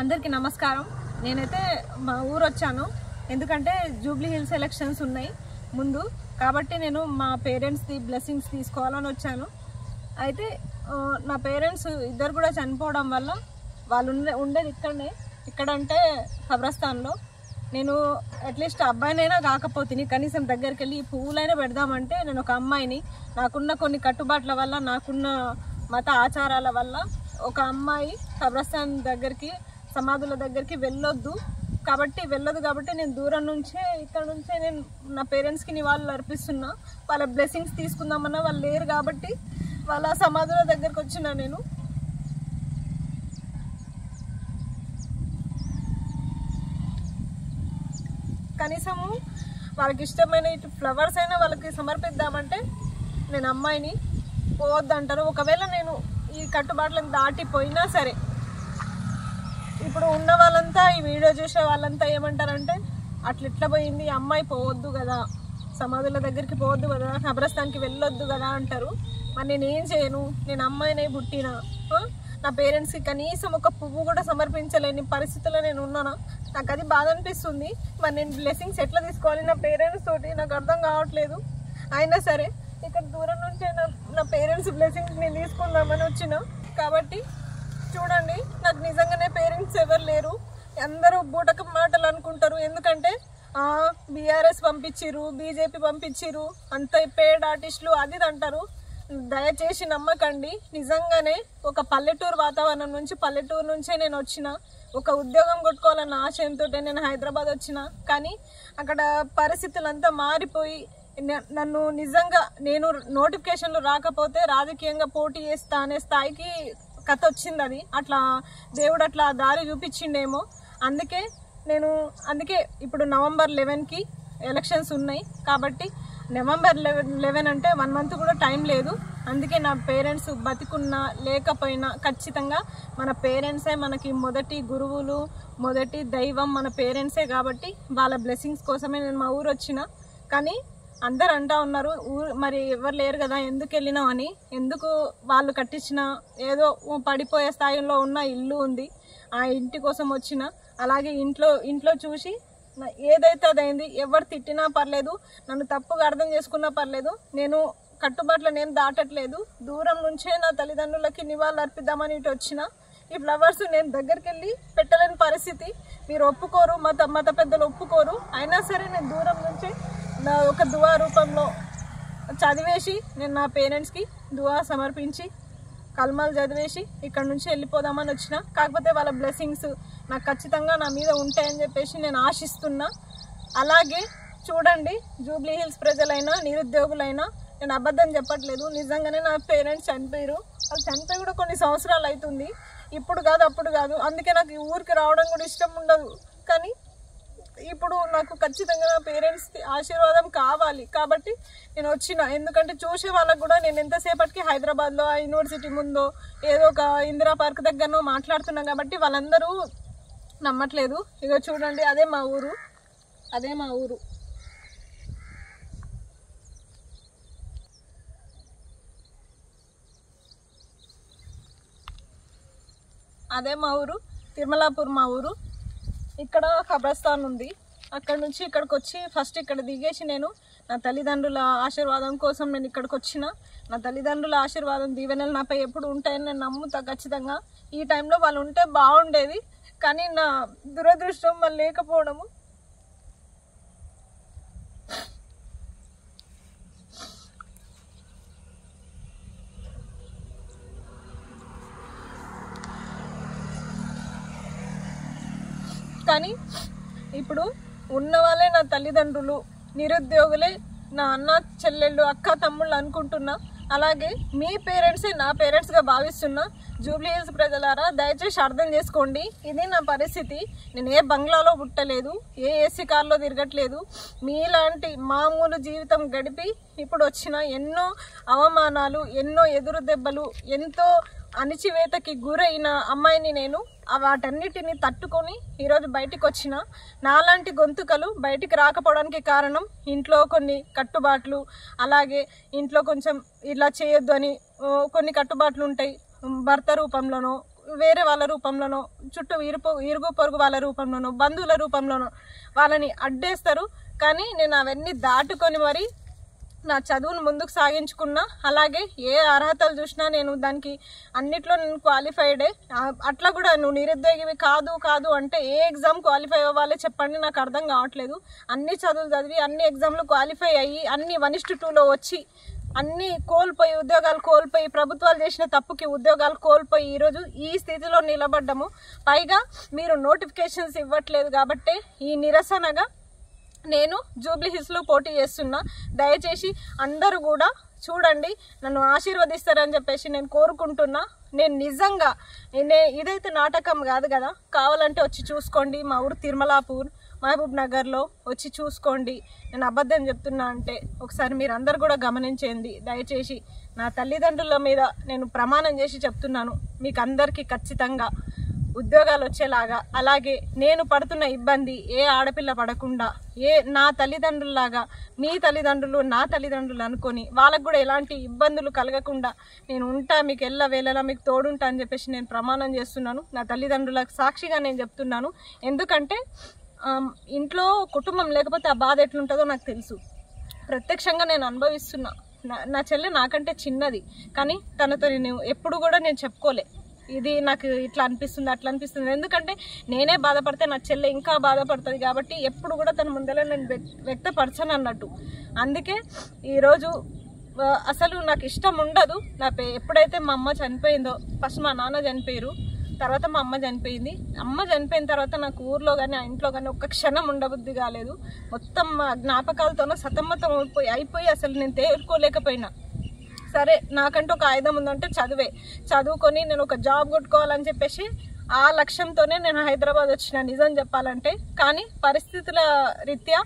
అందరికీ నమస్కారం. నేనైతే మా ఊరు వచ్చాను. ఎందుకంటే జూబ్లీ హిల్స్ ఎలక్షన్స్ ఉన్నాయి ముందు, కాబట్టి నేను మా పేరెంట్స్ది బ్లెస్సింగ్స్ తీసుకోవాలని వచ్చాను. అయితే నా పేరెంట్స్ ఇద్దరు కూడా చనిపోవడం వల్ల వాళ్ళు ఉండేది ఇక్కడంటే కబ్రస్థాన్లో. నేను అట్లీస్ట్ అబ్బాయినైనా కాకపోతే కనీసం దగ్గరికి వెళ్ళి పువ్వులైనా పెడదామంటే నేను ఒక అమ్మాయిని, నాకున్న కొన్ని కట్టుబాట్ల వల్ల, నాకున్న మత ఆచారాల వల్ల ఒక అమ్మాయి కబ్రస్థాన్ దగ్గరికి, సమాధుల దగ్గరికి వెళ్ళొద్దు కాబట్టి నేను దూరం నుంచే ఇక్కడ నుంచే నేను నా పేరెంట్స్కి నివాళులు అర్పిస్తున్నా. వాళ్ళ బ్లెస్సింగ్స్ తీసుకుందామన్నా వాళ్ళు లేరు కాబట్టి వాళ్ళ సమాధుల దగ్గరికి వచ్చిన నేను. కనీసము వాళ్ళకి ఇష్టమైన ఇటు ఫ్లవర్స్ అయినా వాళ్ళకి సమర్పిద్దామంటే నేను అమ్మాయిని పోవద్దంటారు. ఒకవేళ నేను ఈ కట్టుబాట్లను దాటిపోయినా సరే, ఇప్పుడు ఉన్న వాళ్ళంతా, ఈ వీడియో చూసే వాళ్ళంతా ఏమంటారంటే అట్లా పోయింది అమ్మాయి, పోవద్దు కదా, సమాధుల దగ్గరికి పోవద్దు కదా, కబ్రస్థాన్కి వెళ్ళొద్దు కదా అంటారు. మరి నేను ఏం చేయను? నేను అమ్మాయినే పుట్టిన, నా పేరెంట్స్కి కనీసం ఒక పువ్వు కూడా సమర్పించలేని పరిస్థితుల్లో నేను ఉన్నానా? నాకు అది బాధ అనిపిస్తుంది. మరి నేను బ్లెస్సింగ్స్ ఎట్లా తీసుకోవాలి నా పేరెంట్స్ తోటి? నాకు అర్థం కావట్లేదు. అయినా సరే ఇక్కడ దూరం నుంచే నా పేరెంట్స్ బ్లెస్సింగ్స్ నేను తీసుకుందామని వచ్చిన. కాబట్టి చూడండి, నాకు నిజంగానే పేరెంట్స్ ఎవరు లేరు. అందరూ బూటక మాటలు అనుకుంటారు. ఎందుకంటే బీఆర్ఎస్ పంపించిరు, బీజేపీ పంపించిరు, అంత పేడ్ ఆర్టిస్టులు అది అంటారు. దయచేసి నమ్మకండి. నిజంగానే ఒక పల్లెటూరు వాతావరణం నుంచి, పల్లెటూరు నుంచే నేను వచ్చిన. ఒక ఉద్యోగం కొట్టుకోవాలన్న ఆశయంతో నేను హైదరాబాద్ వచ్చిన. కానీ అక్కడ పరిస్థితులంతా మారిపోయి నన్ను నిజంగా నేను నోటిఫికేషన్లు రాకపోతే రాజకీయంగా పోటీ చేస్తా అనే స్థాయికి కథ వచ్చింది. అది అట్లా దేవుడు అట్లా దారి చూపించిండేమో. అందుకే ఇప్పుడు నవంబర్ 11కి ఎలక్షన్స్ ఉన్నాయి. కాబట్టి నవంబర్ 11 అంటే 1 మంత్ కూడా టైం లేదు. అందుకే నా పేరెంట్స్ బతికున్నా లేకపోయినా ఖచ్చితంగా మన పేరెంట్సే మనకి మొదటి గురువులు, మొదటి దైవం మన పేరెంట్సే. కాబట్టి వాళ్ళ బ్లెస్సింగ్స్ కోసమే నేను మా ఊరు వచ్చిన. కానీ అందరు అంటా ఉన్నారు, మరి ఎవరు లేరు కదా, ఎందుకు వెళ్ళినావు అని. ఎందుకు? వాళ్ళు కట్టించిన ఏదో పడిపోయే స్థాయిలో ఉన్న ఇల్లు ఉంది, ఆ ఇంటి కోసం వచ్చిన. అలాగే ఇంట్లో చూసి ఏదైతే అదైంది. ఎవరు తిట్టినా పర్లేదు, నన్ను తప్పుగా అర్థం చేసుకున్నా పర్లేదు, నేను కట్టుబాట్ల నేను దాటట్లేదు. దూరం నుంచే నా తల్లిదండ్రులకి నివాళులు అర్పిద్దామని ఇటు వచ్చిన. ఈ ఫ్లవర్స్ నేను దగ్గరికి వెళ్ళి పెట్టలేని పరిస్థితి. మీరు ఒప్పుకోరు, మత పెద్దలు ఒప్పుకోరు. అయినా సరే నేను దూరం నుంచే నా ఒక దువా రూపంలో చదివేసి నేను నా పేరెంట్స్కి దువా సమర్పించి కల్మాలు చదివేసి ఇక్కడ నుంచి వెళ్ళిపోదామని వచ్చిన. కాకపోతే వాళ్ళ బ్లెస్సింగ్స్ నాకు ఖచ్చితంగా నా మీద ఉంటాయని చెప్పేసి నేను ఆశిస్తున్నా. అలాగే చూడండి, జూబ్లీ హిల్స్ ప్రజలైనా, నిరుద్యోగులైనా, నేను అబద్ధం చెప్పట్లేదు. నిజంగానే నా పేరెంట్స్ చనిపోయారు. వాళ్ళు చనిపోయి కూడా కొన్ని సంవత్సరాలు అవుతుంది. ఇప్పుడు కాదు, అప్పుడు కాదు. అందుకే నాకు ఈ ఊరికి రావడం కూడా ఇష్టం ఉండదు. కానీ ఇప్పుడు నాకు ఖచ్చితంగా నా పేరెంట్స్ ఆశీర్వాదం కావాలి కాబట్టి నేను వచ్చిన. ఎందుకంటే చూసే వాళ్ళకు కూడా నేను ఎంతసేపటికి హైదరాబాద్లో ఆ యూనివర్సిటీ ముందో ఏదో ఒక ఇందిరా పార్క్ దగ్గరనో మాట్లాడుతున్నాను కాబట్టి వాళ్ళందరూ నమ్మట్లేదు. ఇక చూడండి, అదే మా ఊరు. తిరుమలాపూర్ మా ఊరు. ఇక్కడ కబ్రస్థాన్ ఉంది. అక్కడ నుంచి ఇక్కడికి వచ్చి ఫస్ట్ ఇక్కడ దిగేసి నేను నా తల్లిదండ్రుల ఆశీర్వాదం కోసం నేను ఇక్కడికి వచ్చిన. నా తల్లిదండ్రుల ఆశీర్వాదం, దీవెనలు నాపై ఎప్పుడు ఉంటాయని నేను నమ్ముతా ఖచ్చితంగా. ఈ టైంలో వాళ్ళు ఉంటే బాగుండేది, కానీ నా దురదృష్టం వాళ్ళు లేకపోవడము. కానీ ఇప్పుడు ఉన్నవాళ్ళే నా తల్లిదండ్రులు, నిరుద్యోగులే నా అన్న చెల్లెళ్ళు, అక్క తమ్ముళ్ళు అనుకుంటున్నా. అలాగే మీ పేరెంట్సే నా పేరెంట్స్గా భావిస్తున్నా. జూబ్లీ హిల్స్ ప్రజలారా, దయచేసి అర్థం చేసుకోండి. ఇది నా పరిస్థితి. నేను ఏ బంగ్లాలో పుట్టలేదు, ఏ ఏసీ కార్లో తిరగట్లేదు. మీలాంటి మామూలు జీవితం గడిపి ఇప్పుడు వచ్చిన ఎన్నో అవమానాలు, ఎన్నో ఎదురు దెబ్బలు, ఎంతో అణిచివేతకి గురైన అమ్మాయిని నేను. వాటన్నిటిని తట్టుకొని ఈరోజు బయటికి వచ్చిన. నాలాంటి గొంతుకలు బయటికి రాకపోవడానికి కారణం ఇంట్లో కొన్ని కట్టుబాట్లు, అలాగే ఇంట్లో కొంచెం ఇలా చేయొద్దు అని కొన్ని కట్టుబాట్లు ఉంటాయి. భర్త రూపంలోనో వేరే వాళ్ళ రూపంలోనో, చుట్టూ ఇరుగు పొరుగు వాళ్ళ రూపంలోనో, బంధువుల రూపంలోనో వాళ్ళని అడ్డేస్తారు. కానీ నేను అవన్నీ దాటుకొని మరి నా చదువును ముందుకు సాగించుకున్నా. అలాగే ఏ అర్హతలు చూసినా నేను దానికి అన్నిట్లో నేను క్వాలిఫైడే. అట్లా కూడా నువ్వు నిరుద్యోగివి కాదు అంటే ఏ ఎగ్జామ్ క్వాలిఫై అవ్వాలి చెప్పండి, నాకు అర్థం కావట్లేదు. అన్ని చదువులు చదివి అన్ని ఎగ్జామ్లు క్వాలిఫై అయ్యి అన్ని 1:2లో వచ్చి అన్ని కోల్పోయి, ఉద్యోగాలు కోల్పోయి, ప్రభుత్వాలు చేసిన తప్పుకి ఉద్యోగాలు కోల్పోయి ఈరోజు ఈ స్థితిలో నిలబడ్డము. పైగా మీరు నోటిఫికేషన్స్ ఇవ్వట్లేదు కాబట్టి ఈ నిరసనగా నేను జూబ్లీ హిల్స్లో పోటీ చేస్తున్నా. దయచేసి అందరూ కూడా చూడండి, నన్ను ఆశీర్వదిస్తారని చెప్పేసి నేను కోరుకుంటున్నా. నేను నిజంగా ఇదైతే నాటకం కాదు కదా, కావాలంటే వచ్చి చూసుకోండి. మా ఊరు తిరుమలాపూర్, మహబూబ్ నగర్లో వచ్చి చూసుకోండి. నేను అబద్ధం చెప్తున్నా అంటే ఒకసారి మీరు అందరు కూడా గమనించండి. దయచేసి నా తల్లిదండ్రుల మీద నేను ప్రమాణం చేసి చెప్తున్నాను, మీకు అందరికీ ఖచ్చితంగా ఉద్యోగాలు వచ్చేలాగా, అలాగే నేను పడుతున్న ఇబ్బంది ఏ ఆడపిల్ల పడకుండా, నా తల్లిదండ్రుల్లాగా మీ తల్లిదండ్రులు నా తల్లిదండ్రులు అనుకొని వాళ్ళకు కూడా ఎలాంటి ఇబ్బందులు కలగకుండా నేను ఉంటా, మీకు వేళలా మీకు తోడుంటా అని చెప్పేసి నేను ప్రమాణం చేస్తున్నాను. నా తల్లిదండ్రులకు సాక్షిగా నేను చెప్తున్నాను. ఎందుకంటే ఇంట్లో కుటుంబం లేకపోతే ఆ బాధ ఎట్లుంటుందో నాకు తెలుసు. ప్రత్యక్షంగా నేను అనుభవిస్తున్నా. నా చెల్లె నాకంటే చిన్నది, కానీ తనతో నేను ఎప్పుడు కూడా నేను చెప్పుకోలే ఇది నాకు ఇట్లా అనిపిస్తుంది అట్లా అనిపిస్తుంది. ఎందుకంటే నేనే బాధపడితే నా చెల్లె ఇంకా బాధపడుతుంది కాబట్టి ఎప్పుడు కూడా తన ముందర నేను వ్యక్తపరచను అన్నట్టు. అందుకే ఈరోజు అసలు నాకు ఇష్టం ఉండదు. ఎప్పుడైతే మా అమ్మ చనిపోయిందో, ఫస్ట్ మా నాన్న చనిపోయారు, తర్వాత మా అమ్మ చనిపోయింది. అమ్మ చనిపోయిన తర్వాత నాకు ఊర్లో కానీ ఆ ఇంట్లో కానీ ఒక్క క్షణం ఉండబుద్ధి కాలేదు. మొత్తం జ్ఞాపకాలతోనే సతమతం అయిపోయి అసలు నేను తేరుకోలేకపోయినా. సరే, నాకంటూ ఒక ఆయుధం ఉందంటే చదువుకొని నేను ఒక జాబ్ కొట్టుకోవాలని చెప్పేసి ఆ లక్ష్యంతోనే నేను హైదరాబాద్ వచ్చిన, నిజం చెప్పాలంటే. కానీ పరిస్థితుల రీత్యా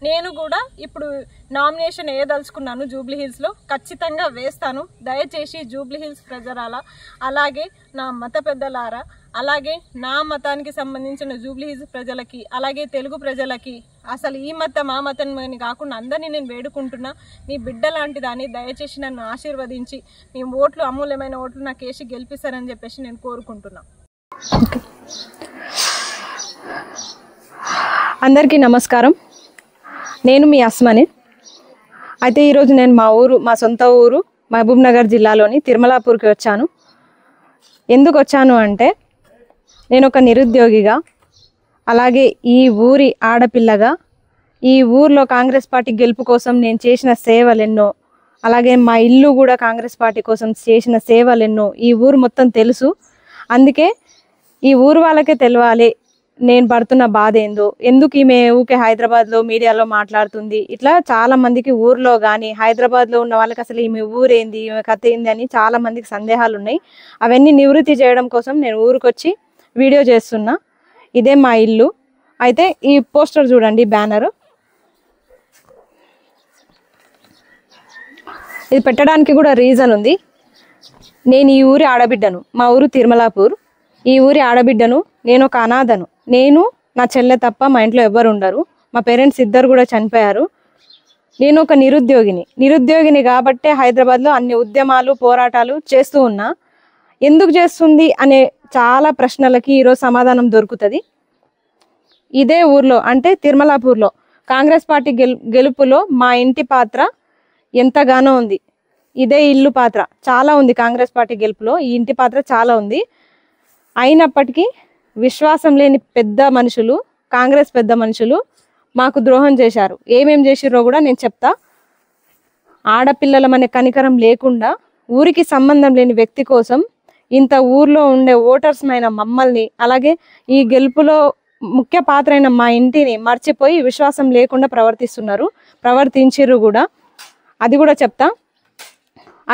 నేను కూడా ఇప్పుడు నామినేషన్ వేయదలుచుకున్నాను. జూబ్లీ హిల్స్లో ఖచ్చితంగా వేస్తాను. దయచేసి జూబ్లీ హిల్స్ ప్రజలారా, అలాగే నా మత పెద్దలారా, అలాగే నా మతానికి సంబంధించిన జూబ్లీ హిల్స్ ప్రజలకి, అలాగే తెలుగు ప్రజలకి, అసలు ఈ మతం ఆ మతం అని కాకుండా అందరినీ నేను వేడుకుంటున్నా. మీ బిడ్డ లాంటి దాన్ని దయచేసి నన్ను ఆశీర్వదించి మీ ఓట్లు, అమూల్యమైన ఓట్లు నాకు వేసి గెలిపిస్తారని చెప్పేసి నేను కోరుకుంటున్నా. అందరికీ నమస్కారం. నేను మీ అస్మని. అయితే ఈరోజు నేను మా సొంత ఊరు మహబూబ్ నగర్ జిల్లాలోని తిరుమలాపూర్కి వచ్చాను. ఎందుకు వచ్చాను అంటే నేను ఒక నిరుద్యోగిగా, అలాగే ఈ ఊరి ఆడపిల్లగా, ఈ ఊర్లో కాంగ్రెస్ పార్టీ గెలుపు కోసం నేను చేసిన సేవలెన్నో, అలాగే మా ఇల్లు కూడా కాంగ్రెస్ పార్టీ కోసం చేసిన సేవలెన్నో ఈ ఊరు మొత్తం తెలుసు. అందుకే ఈ ఊరు వాళ్ళకే తెలవాలి నేను పడుతున్న బాధ ఏందో, ఎందుకు ఈమె ఊకే హైదరాబాద్లో మీడియాలో మాట్లాడుతుంది, ఇట్లా చాలా మందికి ఊర్లో కానీ హైదరాబాద్లో ఉన్న వాళ్ళకి అసలు ఈమె ఊరేంది, ఈమె కథ ఏంది అని చాలా మందికి సందేహాలు ఉన్నాయి. అవన్నీ నివృత్తి చేయడం కోసం నేను ఊరికొచ్చి వీడియో చేస్తున్నా. ఇదే మా ఇల్లు. అయితే ఈ పోస్టర్ చూడండి, బ్యానర్. ఇది పెట్టడానికి కూడా రీజన్ ఉంది. నేను ఈ ఊరి ఆడబిడ్డను, మా ఊరు తిరుమలాపూర్. ఈ ఊరి ఆడబిడ్డను, నేను ఒక అనాథను. నేను, నా చెల్లె తప్ప మా ఇంట్లో ఎవ్వరు ఉండరు. మా పేరెంట్స్ ఇద్దరు కూడా చనిపోయారు. నేను ఒక నిరుద్యోగిని కాబట్టే హైదరాబాద్లో అన్ని ఉద్యమాలు, పోరాటాలు చేస్తూ ఉన్నా. ఎందుకు చేస్తుంది అనే చాలా ప్రశ్నలకి ఈరోజు సమాధానం దొరుకుతుంది. ఇదే ఊర్లో అంటే తిరుమలాపూర్లో కాంగ్రెస్ పార్టీ గెలుపులో మా ఇంటి పాత్ర ఎంతగానో ఉంది. ఇదే ఇల్లు పాత్ర చాలా ఉంది. కాంగ్రెస్ పార్టీ గెలుపులో ఈ ఇంటి పాత్ర చాలా ఉంది. అయినప్పటికీ విశ్వాసం లేని పెద్ద మనుషులు, కాంగ్రెస్ పెద్ద మనుషులు మాకు ద్రోహం చేశారు. ఏమేం చేసిర్రో కూడా నేను చెప్తా. ఆడపిల్లలమనే కనికరం లేకుండా ఊరికి సంబంధం లేని వ్యక్తి కోసం ఇంత ఊర్లో ఉండే ఓటర్స్మైన మమ్మల్ని, అలాగే ఈ గెలుపులో ముఖ్య పాత్ర అయిన మా ఇంటిని మర్చిపోయి విశ్వాసం లేకుండా ప్రవర్తించిర్రు కూడా. అది కూడా చెప్తా.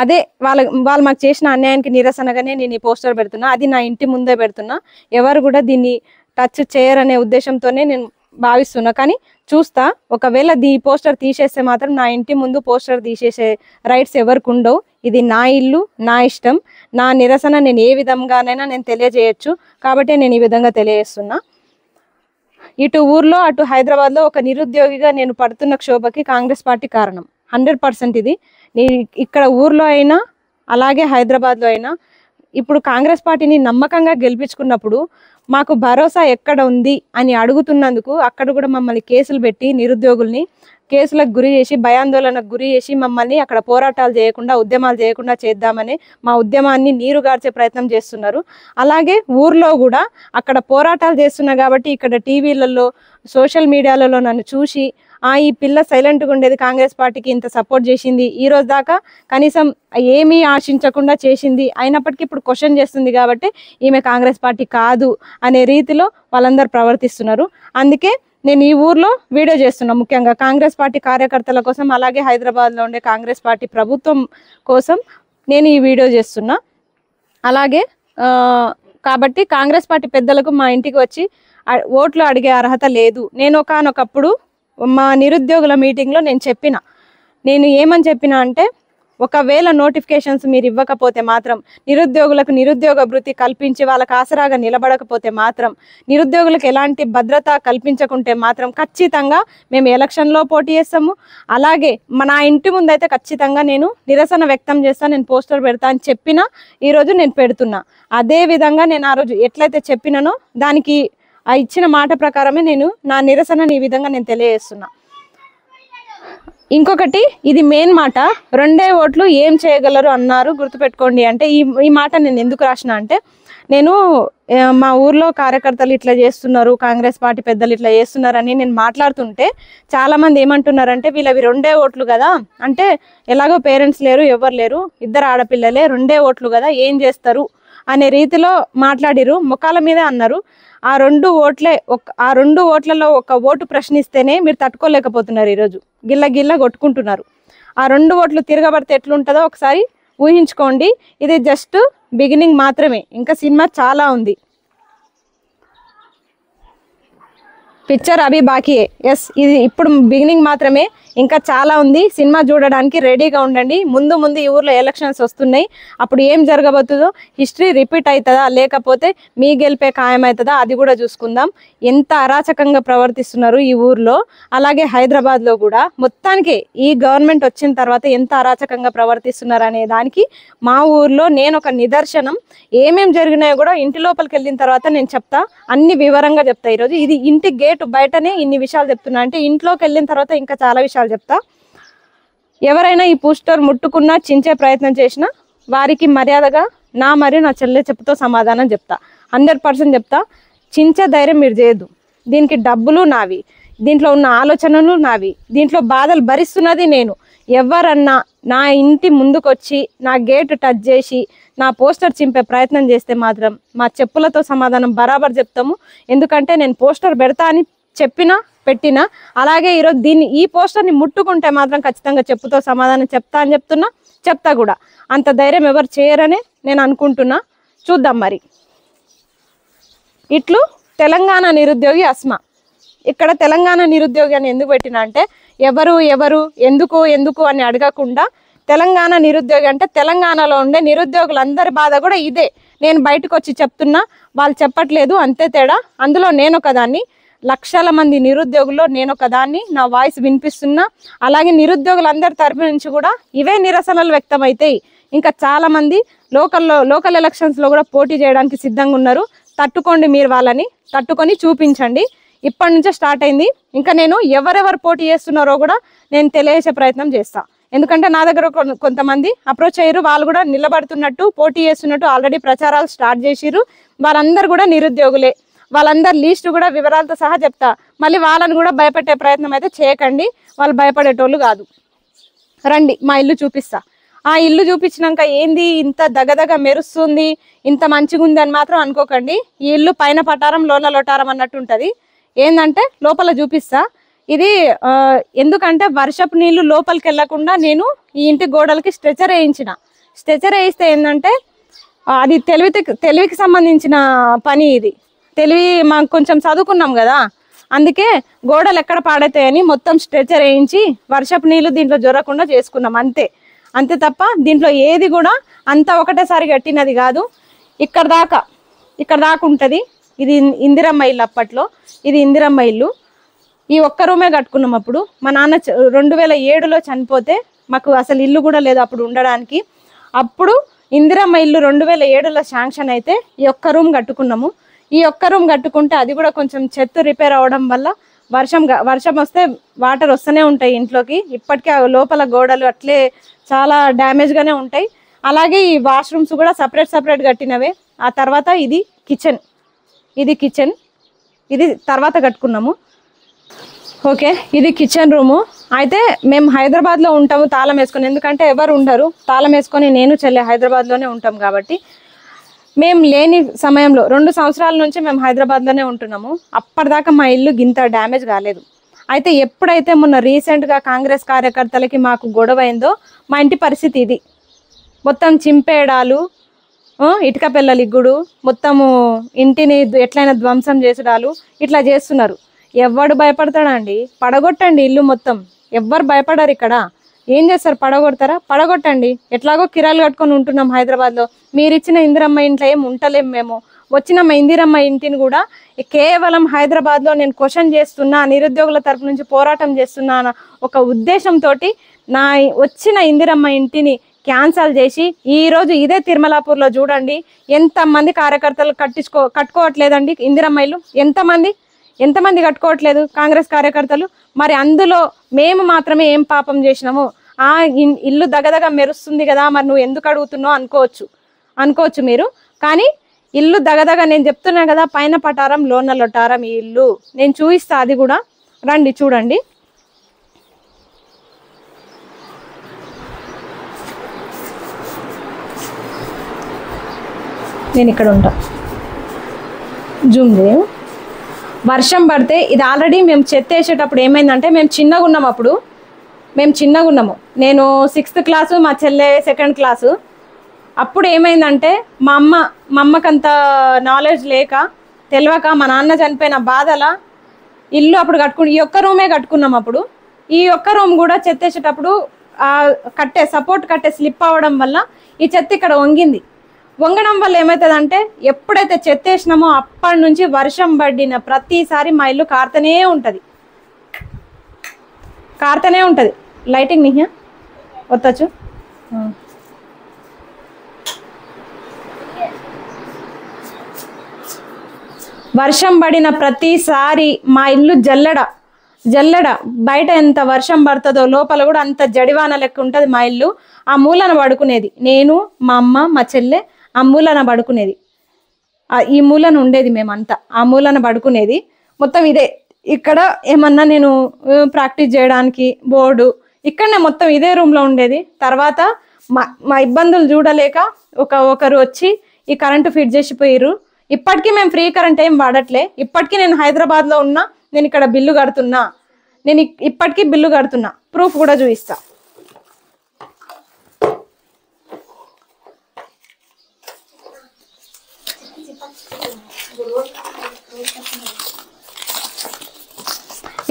అదే వాళ్ళు మాకు చేసిన అన్యాయానికి నిరసనగానే నేను ఈ పోస్టర్ పెడుతున్నా. అది నా ఇంటి ముందే పెడుతున్నా. ఎవరు కూడా దీన్ని టచ్ చేయరనే ఉద్దేశంతోనే నేను భావిస్తున్నా. కానీ చూస్తా, ఒకవేళ ఈ పోస్టర్ తీసేస్తే మాత్రం నా ఇంటి ముందు పోస్టర్ తీసేసే రైట్స్ ఎవరికి ఉండవు. ఇది నా ఇల్లు, నా ఇష్టం, నా నిరసన నేను ఏ విధంగానైనా నేను తెలియజేయచ్చు. కాబట్టి నేను ఈ విధంగా తెలియజేస్తున్నా. ఇటు ఊర్లో అటు హైదరాబాద్లో ఒక నిరుద్యోగిగా నేను పడుతున్న క్షోభకి కాంగ్రెస్ పార్టీ కారణం 100%. ఇది ఇక్కడ ఊర్లో అయినా అలాగే హైదరాబాద్లో అయినా ఇప్పుడు కాంగ్రెస్ పార్టీని నమ్మకంగా గెలిపించుకున్నప్పుడు మాకు భరోసా ఎక్కడ ఉంది అని అడుగుతున్నందుకు అక్కడ కూడా మమ్మల్ని కేసులు పెట్టి నిరుద్యోగుల్ని కేసులకు గురి చేసి భయాందోళనకు గురి చేసి మమ్మల్ని అక్కడ పోరాటాలు చేయకుండా ఉద్యమాలు చేయకుండా చేద్దామని మా ఉద్యమాన్ని నీరుగార్చే ప్రయత్నం చేస్తున్నారు. అలాగే ఊర్లో కూడా అక్కడ పోరాటాలు చేస్తున్నా కాబట్టి ఇక్కడ టీవీలలో సోషల్ మీడియాలలో నన్ను చూసి ఈ పిల్ల సైలెంట్గా ఉండేది, కాంగ్రెస్ పార్టీకి ఇంత సపోర్ట్ చేసింది, ఈ రోజు దాకా కనీసం ఏమీ ఆశించకుండా చేసింది, అయినప్పటికీ ఇప్పుడు క్వశ్చన్ చేస్తుంది కాబట్టి ఈమె కాంగ్రెస్ పార్టీ కాదు అనే రీతిలో వాళ్ళందరూ ప్రవర్తిస్తున్నారు. అందుకే నేను ఈ ఊర్లో వీడియో చేస్తున్నా, ముఖ్యంగా కాంగ్రెస్ పార్టీ కార్యకర్తల కోసం, అలాగే హైదరాబాద్లో ఉండే కాంగ్రెస్ పార్టీ ప్రభుత్వం కోసం నేను ఈ వీడియో చేస్తున్నా. అలాగే కాబట్టి కాంగ్రెస్ పార్టీ పెద్దలకు మా ఇంటికి వచ్చి ఓట్లు అడిగే అర్హత లేదు. నేను ఒకనొకప్పుడు మా నిరుద్యోగుల మీటింగ్లో నేను ఏమని చెప్పినా అంటే, ఒకవేళ నోటిఫికేషన్స్ మీరు ఇవ్వకపోతే మాత్రం, నిరుద్యోగులకు నిరుద్యోగ భృతి కల్పించి వాళ్ళకి ఆసరాగా నిలబడకపోతే మాత్రం, నిరుద్యోగులకు ఎలాంటి భద్రత కల్పించకుంటే మాత్రం ఖచ్చితంగా మేము ఎలక్షన్లో పోటీ చేస్తాము. అలాగే నా ఇంటి ముందైతే ఖచ్చితంగా నేను నిరసన వ్యక్తం చేస్తాను, నేను పోస్టర్ పెడతా అని చెప్పినా ఈరోజు నేను పెడుతున్నా. అదే విధంగా నేను ఆ రోజు ఎట్లయితే చెప్పినానో దానికి ఇచ్చిన మాట ప్రకారమే నేను నా నిరసనని ఈ విధంగా నేను తెలియజేస్తున్నా. ఇంకొకటి, ఇది మెయిన్ మాట, 2 ఓట్లు ఏం చేయగలరు అన్నారు గుర్తుపెట్టుకోండి అంటే ఈ మాట నేను ఎందుకు రాసిన అంటే, నేను మా ఊర్లో కార్యకర్తలు ఇట్లా చేస్తున్నారు, కాంగ్రెస్ పార్టీ పెద్దలు ఇట్లా చేస్తున్నారని నేను మాట్లాడుతుంటే చాలామంది ఏమంటున్నారంటే, వీళ్ళవి 2 ఓట్లు కదా, అంటే ఎలాగో పేరెంట్స్ లేరు, ఎవరు లేరు, 2 ఆడపిల్లలే, 2 ఓట్లు కదా ఏం చేస్తారు అనే రీతిలో మాట్లాడిరు, ముఖాల మీదే అన్నారు. ఆ 2 ఓట్లలో ఒక ఓటు ప్రశ్నిస్తేనే మీరు తట్టుకోలేకపోతున్నారు, ఈరోజు గిల్ల కొట్టుకుంటున్నారు. ఆ 2 ఓట్లు తిరగబడితే ఎట్లుంటుందో ఒకసారి ఊహించుకోండి. ఇది జస్ట్ బిగినింగ్ మాత్రమే, ఇంకా సినిమా చాలా ఉంది. పిక్చర్ అభి బాకీయే. ఎస్, ఇది ఇప్పుడు బిగినింగ్ మాత్రమే, ఇంకా చాలా ఉంది. సినిమా చూడడానికి రెడీగా ఉండండి. ముందు ఈ ఊర్లో ఎలక్షన్స్ వస్తున్నాయి, అప్పుడు ఏం జరగబోతుందో, హిస్టరీ రిపీట్ అవుతుందా లేకపోతే మీ గెలిపే ఖాయమవుతుందా అది కూడా చూసుకుందాం. ఎంత అరాచకంగా ప్రవర్తిస్తున్నారు ఈ ఊర్లో, అలాగే హైదరాబాద్లో కూడా. మొత్తానికి ఈ గవర్నమెంట్ వచ్చిన తర్వాత ఎంత అరాచకంగా ప్రవర్తిస్తున్నారు అనే దానికి మా ఊర్లో నేను ఒక నిదర్శనం. ఏమేం జరిగినాయో కూడా ఇంటి లోపలికి వెళ్ళిన తర్వాత నేను చెప్తా, అన్ని వివరంగా చెప్తా. ఈరోజు ఇది ఇంటి గేట్ బయటనే ఇన్ని విషయాలు చెప్తున్నా అంటే, ఇంట్లోకి వెళ్ళిన తర్వాత ఇంకా చాలా విషయాలు చెప్తా. ఎవరైనా ఈ పోస్టర్ ముట్టుకున్నా చించే ప్రయత్నం చేసినా వారికి మర్యాదగా నా మరియు నా చెల్లె చెప్పుతో సమాధానం చెప్తా. 100% చెప్తా. చించే ధైర్యం మీరు చేయొద్దు. దీనికి డబ్బులు నావి, దీంట్లో ఉన్న ఆలోచనలు నావి, దీంట్లో బాధలు భరిస్తున్నది నేను. ఎవరన్నా నా ఇంటి ముందుకొచ్చి నా గేట్ టచ్ చేసి నా పోస్టర్ చింపే ప్రయత్నం చేస్తే మాత్రం మా చెప్పులతో సమాధానం బరాబర్ చెప్తాము. ఎందుకంటే నేను పోస్టర్ పెడతా అని పెట్టినా, అలాగే ఈరోజు ఈ పోస్టర్ని ముట్టుకుంటే మాత్రం ఖచ్చితంగా చెప్పుతో సమాధానం చెప్తా అని చెప్తా కూడా. అంత ధైర్యం ఎవరు చేయరనే నేను అనుకుంటున్నా. చూద్దాం మరి. ఇట్లు తెలంగాణ నిరుద్యోగి అస్మా. ఇక్కడ తెలంగాణ నిరుద్యోగి అని ఎందుకు పెట్టినా అంటే, ఎవరు ఎందుకు అని అడగకుండా తెలంగాణ నిరుద్యోగి అంటే తెలంగాణలో ఉండే నిరుద్యోగులందరి బాధ కూడా ఇదే. నేను బయటకు వచ్చి చెప్తున్నా, వాళ్ళు చెప్పట్లేదు, అంతే తేడా. అందులో నేను ఒకదాన్ని, లక్షల మంది నిరుద్యోగుల్లో నేను ఒకదాన్ని, నా వాయిస్ వినిపిస్తున్నా. అలాగే నిరుద్యోగులందరి తరపు నుంచి కూడా ఇవే నిరసనలు వ్యక్తమవుతాయి. ఇంకా చాలా మంది లోకల్ ఎలక్షన్స్లో కూడా పోటీ చేయడానికి సిద్ధంగా ఉన్నారు. తట్టుకోండి, మీరు వాళ్ళని తట్టుకొని చూపించండి. ఇప్పటి నుంచే స్టార్ట్ అయింది. ఇంకా నేను ఎవరెవరు పోటీ చేస్తున్నారో కూడా నేను తెలియజేసే ప్రయత్నం చేస్తా. ఎందుకంటే నా దగ్గర కొంతమంది అప్రోచ్ అయ్యారు, వాళ్ళు కూడా నిలబడుతున్నట్టు పోటీ చేస్తున్నట్టు ఆల్రెడీ ప్రచారాలు స్టార్ట్ చేసిరు. వాళ్ళందరూ కూడా నిరుద్యోగులే. వాళ్ళందరి లిస్టు కూడా వివరాలతో సహా చెప్తా. మళ్ళీ వాళ్ళని కూడా భయపెట్టే ప్రయత్నం అయితే చేయకండి, వాళ్ళు భయపడేటోళ్ళు కాదు. రండి, మా ఇల్లు చూపిస్తా. ఆ ఇల్లు చూపించినాక ఏంది ఇంత దగదగ మెరుస్తుంది, ఇంత మంచిగా ఉంది అని మాత్రం అనుకోకండి. ఈ ఇల్లు పైన పటారం లోన లోటారం అన్నట్టు ఉంటుంది. ఏంటంటే లోపల చూపిస్తా. ఇది ఎందుకంటే వర్షపు నీళ్లు లోపలికి వెళ్ళకుండా నేను ఈ ఇంటి గోడలకి స్ట్రెచర్ వేయించిన. స్ట్రెచర్ వేయిస్తే ఏంటంటే అది తెలివికి సంబంధించిన పని. ఇది తెలివి మాకు కొంచెం చదువుకున్నాం కదా, అందుకే గోడలు ఎక్కడ పాడైతాయని మొత్తం స్ట్రెచర్ వేయించి వర్షపు నీళ్లు దీంట్లో జొరకుండా చేసుకున్నాం. అంతే తప్ప దీంట్లో ఏది కూడా అంతా ఒకటేసారి కట్టినది కాదు. ఇక్కడ దాకా ఉంటుంది. ఇది ఇందిరమ్మ ఇల్లు, అప్పట్లో ఇది ఇందిరమ్మ ఇల్లు. ఈ ఒక్క రూమే కట్టుకున్నాం. అప్పుడు మా నాన్న 2007లో చనిపోతే మాకు అసలు ఇల్లు కూడా లేదు అప్పుడు ఉండడానికి. అప్పుడు ఇందిరమ్మ ఇల్లు 2007లో శాంక్షన్ అయితే ఈ ఒక్క రూమ్ కట్టుకున్నాము. ఈ ఒక్క రూమ్ కట్టుకుంటే అది కూడా కొంచెం చెత్త రిపేర్ అవడం వల్ల వర్షం వస్తే వాటర్ వస్తూనే ఉంటాయి ఇంట్లోకి. ఇప్పటికే లోపల గోడలు అట్లే చాలా డ్యామేజ్గానే ఉంటాయి. అలాగే ఈ వాష్రూమ్స్ కూడా సపరేట్ కట్టినవే. ఆ తర్వాత ఇది కిచెన్ ఇది తర్వాత కట్టుకున్నాము. ఓకే, ఇది కిచెన్ రూము. అయితే మేము హైదరాబాద్లో ఉంటాము తాళం వేసుకొని, ఎందుకంటే ఎవరు ఉండరు. తాళం వేసుకొని నేను చెల్లె హైదరాబాద్లోనే ఉంటాం కాబట్టి మేము లేని సమయంలో 2 సంవత్సరాల నుంచి మేము హైదరాబాద్లోనే ఉంటున్నాము. అప్పటిదాకా మా ఇల్లు గింత డ్యామేజ్ కాలేదు. అయితే ఎప్పుడైతే మొన్న రీసెంట్గా కాంగ్రెస్ కార్యకర్తలకి మాకు గొడవ అయిందో మా ఇంటి పరిస్థితి ఇది. మొత్తం చింపేయడాలు, ఇటుక పిల్లలు ఇగ్గుడు, మొత్తము ఇంటిని ఎట్లయినా ధ్వంసం చేసడాలు ఇట్లా చేస్తున్నారు. ఎవడు భయపడతాడండి? పడగొట్టండి ఇల్లు మొత్తం. ఎవ్వరు భయపడరు ఇక్కడ. ఏం చేస్తారు? పడగొడతారా? పడగొట్టండి. ఎట్లాగో కిరాయిలు కట్టుకొని ఉంటున్నాం హైదరాబాద్లో. మీరు ఇచ్చిన ఇందిరమ్మ ఇంట్లో ఏం ఉంటలేం మేము. వచ్చిన మా ఇందిరమ్మ ఇంటిని కూడా కేవలం హైదరాబాద్లో నేను క్వశ్చన్ చేస్తున్నా, నిరుద్యోగుల తరపు నుంచి పోరాటం చేస్తున్నా ఒక ఉద్దేశంతో నా వచ్చిన ఇందిరమ్మ ఇంటిని క్యాన్సల్ చేసి ఈరోజు ఇదే తిరుమలాపూర్లో చూడండి ఎంతమంది కార్యకర్తలు కట్టుకోవట్లేదండి ఇందిరమ్మ ఇల్లు. ఎంతమంది కట్టుకోవట్లేదు కాంగ్రెస్ కార్యకర్తలు. మరి అందులో మేము మాత్రమే ఏం పాపం చేసినాము? ఆ ఇల్లు దగదగ మెరుస్తుంది కదా, మరి నువ్వు ఎందుకు అడుగుతున్నావు అనుకోవచ్చు మీరు. కానీ ఇల్లు దగదగ నేను చెప్తున్నా కదా, పైన పటారం లోన లొటారం ఈ ఇల్లు. నేను చూపిస్తా, అది కూడా రండి చూడండి. నేను ఇక్కడ ఉంటా, జూమ్ చేయ. వర్షం పడితే ఇది ఆల్రెడీ మేము చెత్త వేసేటప్పుడు ఏమైందంటే మేము చిన్నగా ఉన్నాము. నేను 6th క్లాసు, మా చెల్లె 2nd క్లాసు. అప్పుడు ఏమైందంటే మా అమ్మకంత నాలెడ్జ్ లేక తెలియక మా నాన్న చనిపోయిన బాధల ఇల్లు అప్పుడు ఈ ఒక్క రూమే కట్టుకున్నాం. అప్పుడు ఈ ఒక్క రూమ్ కూడా చెత్త వేసేటప్పుడు సపోర్ట్ కట్టే స్లిప్ అవ్వడం వల్ల ఈ చెత్త ఇక్కడ వంగడం వల్ల ఏమవుతుందంటే ఎప్పుడైతే చెత్త వేసినామో అప్పటి నుంచి వర్షం పడిన ప్రతిసారి మా ఇల్లు కారుతూనే ఉంటుంది. లైటింగ్ నిహ్యా వత్తచ్చు. వర్షం పడిన ప్రతిసారి మా ఇల్లు జల్లెడ బయట ఎంత వర్షం పడుతుందో లోపల కూడా అంత జడివాన లెక్క ఉంటుంది మా ఇల్లు. ఆ మూలన పడుకునేది నేను, మా అమ్మ, మా చెల్లె. ఆ మూలన పడుకునేది, ఈ మూలన ఉండేది మేమంతా. ఆ మూలన పడుకునేది మొత్తం ఇదే. ఇక్కడ ఏమన్నా నేను ప్రాక్టీస్ చేయడానికి బోర్డు ఇక్కడనే మొత్తం ఇదే రూమ్లో ఉండేది. తర్వాత మా ఇబ్బందులు చూడలేక ఒకరు వచ్చి ఈ కరెంటు ఫిట్ చేసిపోయారు. ఇప్పటికీ మేము ఫ్రీ కరెంట్ ఏం వాడట్లే. ఇప్పటికీ నేను హైదరాబాద్లో ఉన్నా, నేను ఇక్కడ బిల్లు కడుతున్నా. నేను ఇప్పటికీ బిల్లు కడుతున్నా, ప్రూఫ్ కూడా చూపిస్తా.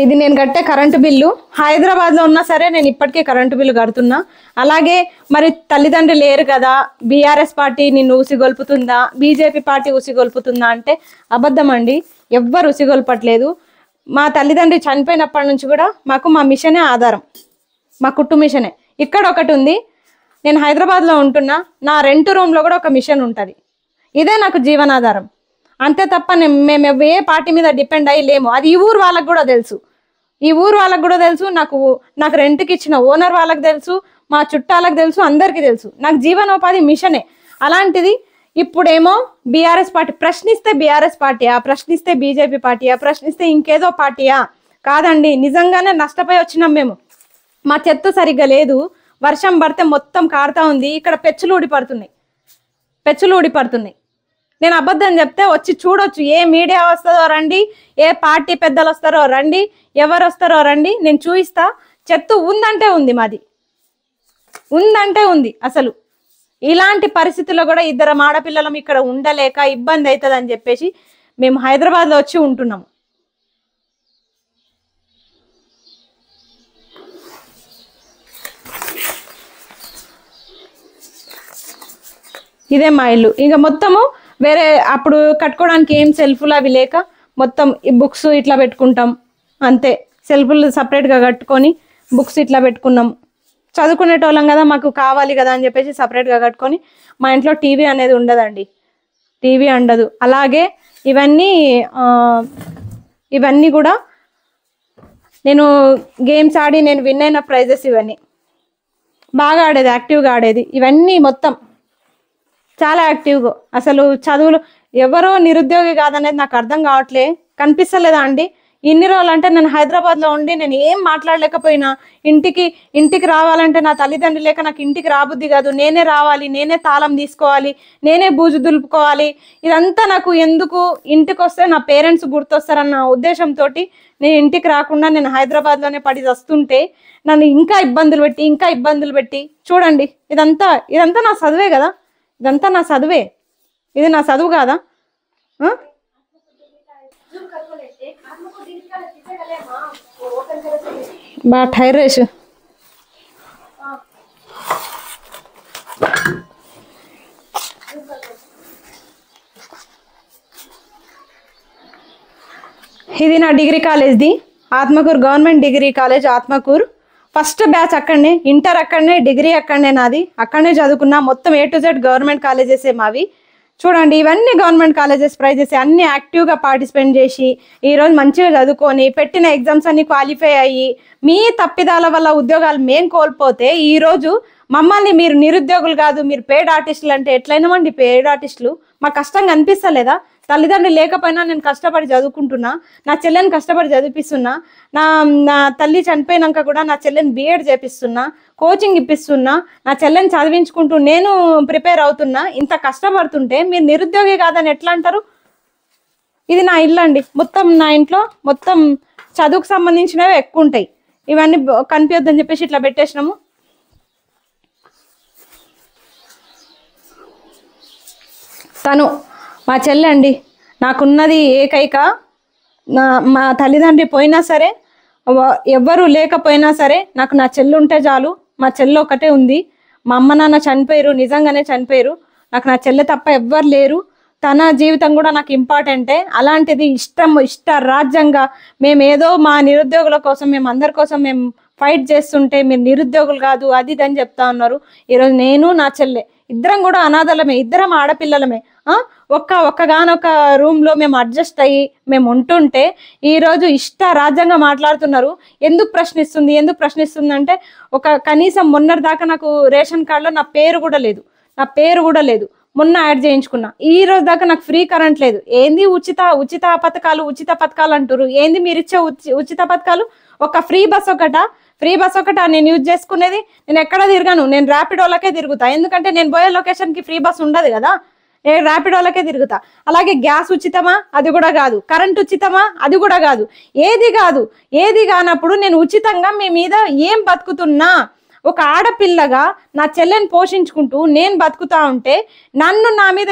ఇది నేను కట్టే కరెంటు బిల్లు. హైదరాబాద్లో ఉన్నా సరే నేను ఇప్పటికే కరెంటు బిల్లు కడుతున్నా. అలాగే మరి తల్లిదండ్రులు లేరు కదా, బీఆర్ఎస్ పార్టీ నిన్ను ఉసిగొల్పుతుందా, బీజేపీ పార్టీ ఉసిగొల్పుతుందా అంటే అబద్ధం అండి. ఎవ్వరు ఉసిగొల్పట్లేదు. మా తల్లిదండ్రి చనిపోయినప్పటి నుంచి కూడా మాకు మా మిషనే ఆధారం, మా కుట్టు మిషనే. ఇక్కడ ఒకటి ఉంది, నేను హైదరాబాద్లో ఉంటున్నా, నా రెంట్ రూమ్లో కూడా ఒక మిషన్ ఉంటుంది. ఇదే నాకు జీవనాధారం. అంతే తప్ప మేము ఏ పార్టీ మీద డిపెండ్ అయ్యి లేము. అది ఈ ఊరు వాళ్ళకు కూడా తెలుసు, నాకు రెంట్కి ఇచ్చిన ఓనర్ వాళ్ళకి తెలుసు, మా చుట్టాలకు తెలుసు, అందరికీ తెలుసు. నాకు జీవనోపాధి మిషనే. అలాంటిది ఇప్పుడేమో బీఆర్ఎస్ పార్టీ ప్రశ్నిస్తే బీఆర్ఎస్ పార్టీయా, ప్రశ్నిస్తే బీజేపీ పార్టీయా, ప్రశ్నిస్తే ఇంకేదో పార్టీయా? కాదండి, నిజంగానే నష్టపోయి వచ్చినాం మేము. మా చెత్త సరిగ్గా లేదు, వర్షం పడితే మొత్తం కారుతా ఉంది. ఇక్కడ పెచ్చులు ఊడిపడుతున్నాయి. నేను అబద్ధం చెప్తే వచ్చి చూడొచ్చు. ఏ మీడియా వస్తుందో రండి, ఏ పార్టీ పెద్దలు వస్తారో రండి, ఎవరు వస్తారో రండి, నేను చూపిస్తా. చెత్త ఉందంటే ఉంది, మాది ఉందంటే ఉంది. అసలు ఇలాంటి పరిస్థితుల్లో కూడా 2 ఆడపిల్లలం ఇక్కడ ఉండలేక ఇబ్బంది అవుతుంది అని చెప్పేసి మేము హైదరాబాద్లో వచ్చి ఉంటున్నాము. ఇదే మా ఇల్లు. ఇంకా మొత్తము వేరే అప్పుడు కట్టుకోవడానికి ఏం సెల్ఫ్లు అవి లేక మొత్తం ఈ బుక్స్ ఇట్లా పెట్టుకుంటాం అంతే. సెల్ఫ్లు సపరేట్గా కట్టుకొని బుక్స్ ఇట్లా పెట్టుకున్నాం. చదువుకునేటోళ్ళం కదా, మాకు కావాలి కదా అని చెప్పేసి సపరేట్గా కట్టుకొని మా ఇంట్లో టీవీ అనేది ఉండదండి, టీవీ ఉండదు. అలాగే ఇవన్నీ కూడా నేను గేమ్స్ ఆడి నేను విన్ అయిన ప్రైజెస్, ఇవన్నీ బాగా ఆడేది, యాక్టివ్గా ఆడేది. ఇవన్నీ మొత్తం చాలా యాక్టివ్గా, అసలు చదువులు ఎవరో నిరుద్యోగి కాదనేది నాకు అర్థం కావట్లే, కనిపిస్తలేదా అండి? ఇన్ని రోజులు అంటే నేను హైదరాబాద్లో ఉండి నేను ఏం మాట్లాడలేకపోయినా, ఇంటికి రావాలంటే నా తల్లిదండ్రులు లేక నాకు ఇంటికి రాబుద్ది కాదు, నేనే రావాలి, నేనే తాళం తీసుకోవాలి, నేనే బూజు దులుపుకోవాలి. ఇదంతా నాకు ఎందుకు, ఇంటికి వస్తే నా పేరెంట్స్ గుర్తొస్తారన్న ఉద్దేశంతో నేను ఇంటికి రాకుండా నేను హైదరాబాద్లోనే పడి వస్తుంటే నన్ను ఇంకా ఇబ్బందులు పెట్టి చూడండి. ఇదంతా నా చదువే కదా, ఇదంతా నా చదువే, ఇది నా చదువు కాదా? బా టైర్ రేసు ఇది నా డిగ్రీ కాలేజ్ది, Atmakur government degree college Atmakur. First batch అక్కడనే, ఇంటర్ అక్కడనే, డిగ్రీ అక్కడనే నాది, అక్కడనే చదువుకున్నా. మొత్తం A to Z గవర్నమెంట్ కాలేజెసే మావి. చూడండి, ఇవన్నీ గవర్నమెంట్ కాలేజెస్ ప్రైజెస్, అన్ని యాక్టివ్గా పార్టిసిపేట్ చేసి ఈరోజు మంచిగా చదువుకొని పెట్టిన ఎగ్జామ్స్ అన్ని క్వాలిఫై అయ్యి మీ తప్పిదాల వల్ల ఉద్యోగాలు మేము కోల్పోతే ఈరోజు మమ్మల్ని మీరు నిరుద్యోగులు కాదు, మీరు పేడ్ ఆర్టిస్టులు అంటే ఎట్లయినామండి? పేడ్ ఆర్టిస్టులు మాకు కష్టంగా అనిపిస్తలేదా? తల్లిదండ్రులు లేకపోయినా నేను కష్టపడి చదువుకుంటున్నా, నా చెల్లెని కష్టపడి చదివిపిస్తున్నా, నా తల్లి చనిపోయినాక కూడా నా చెల్లెని B.Ed చేపిస్తున్నా, కోచింగ్ ఇప్పిస్తున్నా, నా చెల్లెని చదివించుకుంటూ నేను ప్రిపేర్ అవుతున్నా. ఇంత కష్టపడుతుంటే మీరు నిరుద్యోగి కాదని ఎట్లా అంటారు? ఇది నా ఇల్లు అండి, మొత్తం నా ఇంట్లో మొత్తం చదువుకు సంబంధించినవి ఎక్కువ ఉంటాయి. ఇవన్నీ కనిపించొద్దని చెప్పేసి ఇట్లా పెట్టేసినాము. తను మా చెల్లె అండి, నాకున్నది ఏకైక. మా తల్లిదండ్రి పోయినా సరే, ఎవ్వరూ లేకపోయినా సరే నాకు నా చెల్లి ఉంటే చాలు. మా చెల్లి ఒకటే ఉంది. మా అమ్మ నాన్న చనిపోయారు, నిజంగానే చనిపోయారు. నాకు నా చెల్లె తప్ప ఎవ్వరు లేరు. తన జీవితం కూడా నాకు ఇంపార్టెంటే. అలాంటిది ఇష్ట రాజ్యంగా మేమేదో మా నిరుద్యోగుల కోసం, మేము అందరి కోసం మేము ఫైట్ చేస్తుంటే మీరు నిరుద్యోగులు కాదు అది ఇది అని చెప్తా ఉన్నారు. ఈరోజు నేను నా చెల్లె ఇద్దరం కూడా అనాథలమే, ఇద్దరం ఆడపిల్లలమే. ఒక్కగానొక్క రూమ్లో మేము అడ్జస్ట్ అయ్యి మేము ఉంటుంటే ఈరోజు రాజ్యంగా మాట్లాడుతున్నారు. ఎందుకు ప్రశ్నిస్తుంది అంటే కనీసం మొన్నటిదాకా నాకు రేషన్ కార్డులో నా పేరు కూడా లేదు. మొన్న యాడ్ చేయించుకున్నా. ఈ రోజు దాకా నాకు ఫ్రీ కరెంట్ లేదు. ఏంది ఉచిత పథకాలు అంటారు? ఏంది మీరు ఇచ్చే ఉచిత పథకాలు? ఒక ఫ్రీ బస్ ఒకట నేను యూజ్ చేసుకునేది. నేను ఎక్కడ తిరగాను, నేను ర్యాపిడోలకే తిరుగుతా. ఎందుకంటే నేను పోయే లొకేషన్కి ఫ్రీ బస్ ఉండదు కదా, నేను ర్యాపిడోలకే తిరుగుతా. అలాగే గ్యాస్ ఉచితమా? అది కూడా కాదు. కరెంట్ ఉచితమా? అది కూడా కాదు. ఏది కానప్పుడు నేను ఉచితంగా మీ మీద ఏం బతుకుతున్నా? ఒక ఆడపిల్లగా నా చెల్లెని పోషించుకుంటూ నేను బతుకుతా ఉంటే నన్ను నా మీద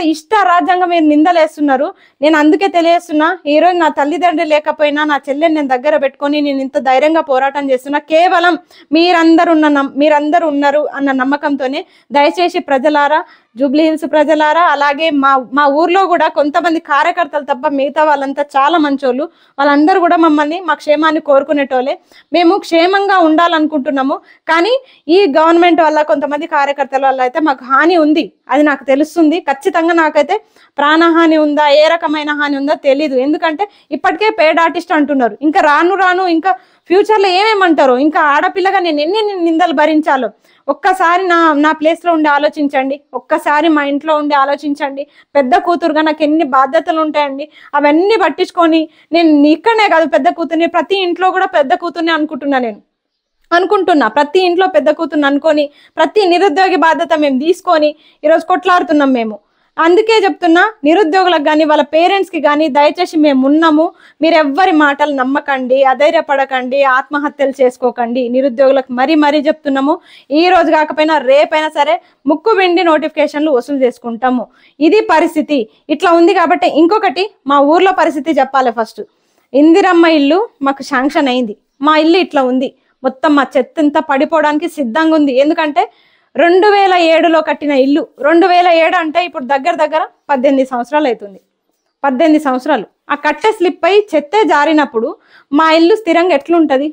రాజ్యంగా మీరు నిందలేస్తున్నారు. నేను అందుకే తెలియజేస్తున్నా, ఈరోజు నా తల్లిదండ్రులు లేకపోయినా నా చెల్లెని నేను దగ్గర పెట్టుకొని నేను ఇంత ధైర్యంగా పోరాటం చేస్తున్నా కేవలం మీరందరూ ఉన్నారు అన్న నమ్మకంతోనే. దయచేసి ప్రజలారా, జూబ్లీ హిల్స్ ప్రజలారా, అలాగే మా ఊర్లో కూడా కొంతమంది కార్యకర్తలు తప్ప మిగతా వాళ్ళంతా చాలా మంచోళ్ళు. వాళ్ళందరూ కూడా మా క్షేమాన్ని కోరుకునేటోళ్ళే. మేము క్షేమంగా ఉండాలనుకుంటున్నాము. కానీ ఈ గవర్నమెంట్ వల్ల, కొంతమంది కార్యకర్తల వల్ల అయితే మాకు హాని ఉంది, అది నాకు తెలుస్తుంది. ఖచ్చితంగా నాకైతే ప్రాణహాని ఉందా, ఏ రకమైన హాని ఉందో తెలీదు. ఎందుకంటే ఇప్పటికే పేడ్ ఆర్టిస్ట్ అంటున్నారు. ఇంకా రాను ఇంకా ఫ్యూచర్లో ఏమేమంటారో, ఇంకా ఆడపిల్లగా నేను ఎన్ని నిందలు భరించాలో. ఒక్కసారి నా ప్లేస్లో ఉండి ఆలోచించండి. ఒక్కసారి మా ఇంట్లో ఉండి ఆలోచించండి. పెద్ద కూతురుగా నాకు ఎన్ని బాధ్యతలు ఉంటాయండి. అవన్నీ పట్టించుకొని నేను ఇక్కడనే కాదు పెద్ద కూతుర్ని, ప్రతి ఇంట్లో కూడా పెద్ద కూతుర్ని అనుకుంటున్నా. ప్రతి ఇంట్లో పెద్ద కూతుర్ని అనుకొని ప్రతి నిరుద్యోగి బాధ్యత మేము తీసుకొని ఈరోజు కొట్లాడుతున్నాం మేము. అందుకే చెప్తున్నా, నిరుద్యోగులకు కానీ వాళ్ళ పేరెంట్స్కి కానీ దయచేసి మేము ఉన్నాము. మీరు ఎవ్వరి మాటలు నమ్మకండి, అధైర్యపడకండి, ఆత్మహత్యలు చేసుకోకండి. నిరుద్యోగులకు మరీ చెప్తున్నాము. ఈ రోజు కాకపోయినా రేపైనా సరే ముక్కు విండి నోటిఫికేషన్లు వసూలు చేసుకుంటాము. ఇది పరిస్థితి. ఇట్లా ఉంది కాబట్టి ఇంకొకటి మా ఊర్లో పరిస్థితి చెప్పాలి. ఫస్ట్ ఇందిరమ్మ ఇల్లు మాకు శాంక్షన్ అయింది. మా ఇల్లు ఇట్లా ఉంది. మొత్తం మా చెత్త ఇంత పడిపోవడానికి సిద్ధంగా ఉంది. ఎందుకంటే 2007లో కట్టిన ఇల్లు. 2007 అంటే ఇప్పుడు దగ్గర 18 సంవత్సరాలు అవుతుంది. 18 సంవత్సరాలు. ఆ కట్టె స్లిప్ అయి చెత్తే జారినప్పుడు మా ఇల్లు స్థిరంగా ఎట్లుంటది?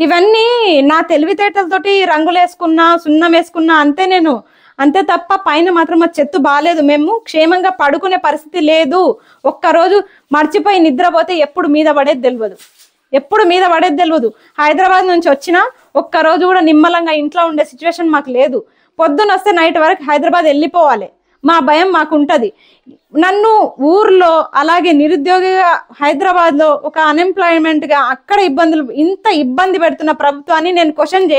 ఇవన్నీ నా తెలివితేటలతోటి రంగులు వేసుకున్నా, సున్నం వేసుకున్నా అంతే నేను, అంతే తప్ప పైన మాత్రం మా చెత్త బాగాలేదు. మేము క్షేమంగా పడుకునే పరిస్థితి లేదు. ఒక్కరోజు మర్చిపోయి నిద్రపోతే ఎప్పుడు మీద పడేది తెలియదు. హైదరాబాద్ నుంచి వచ్చినా ఒక్కరోజు కూడా నిమ్మలంగా ఇంట్లో ఉండే సిచ్యువేషన్ మాకు లేదు. పొద్దున వస్తే నైట్ వరకు హైదరాబాద్ వెళ్ళిపోవాలి, మా భయం మాకు ఉంటుంది. నన్ను ఊర్లో అలాగే నిరుద్యోగిగా హైదరాబాద్లో ఒక అన్ఎంప్లాయ్మెంట్గా అక్కడ ఇంత ఇబ్బంది పెడుతున్న ప్రభుత్వాన్ని నేను క్వశ్చన్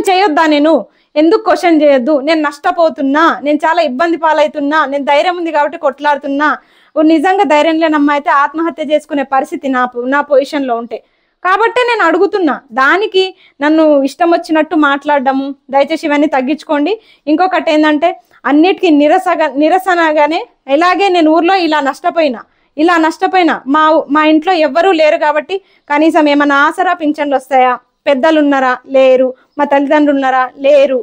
చేయొద్దా? నేను ఎందుకు క్వశ్చన్ చేయొద్దు? నేను నష్టపోతున్నా, నేను చాలా ఇబ్బంది పాలవుతున్నా, నేను ధైర్యం ఉంది కాబట్టి కొట్లాడుతున్నా. నిజంగా ధైర్యం లేనమ్మ అయితే ఆత్మహత్య చేసుకునే పరిస్థితి నా పొజిషన్లో ఉంటే, కాబట్టే నేను అడుగుతున్నా. దానికి నన్ను ఇష్టం వచ్చినట్టు మాట్లాడడము దయచేసి ఇవన్నీ తగ్గించుకోండి. ఇంకొకటి ఏంటంటే అన్నిటికీ నిరసనగానే ఇలాగే నేను ఊర్లో ఇలా నష్టపోయినా మా ఇంట్లో ఎవ్వరూ లేరు కాబట్టి కనీసం ఏమైనా ఆసరా పింఛన్లు వస్తాయా? పెద్దలు ఉన్నారా? లేరు. మా తల్లిదండ్రులు ఉన్నారా? లేరు.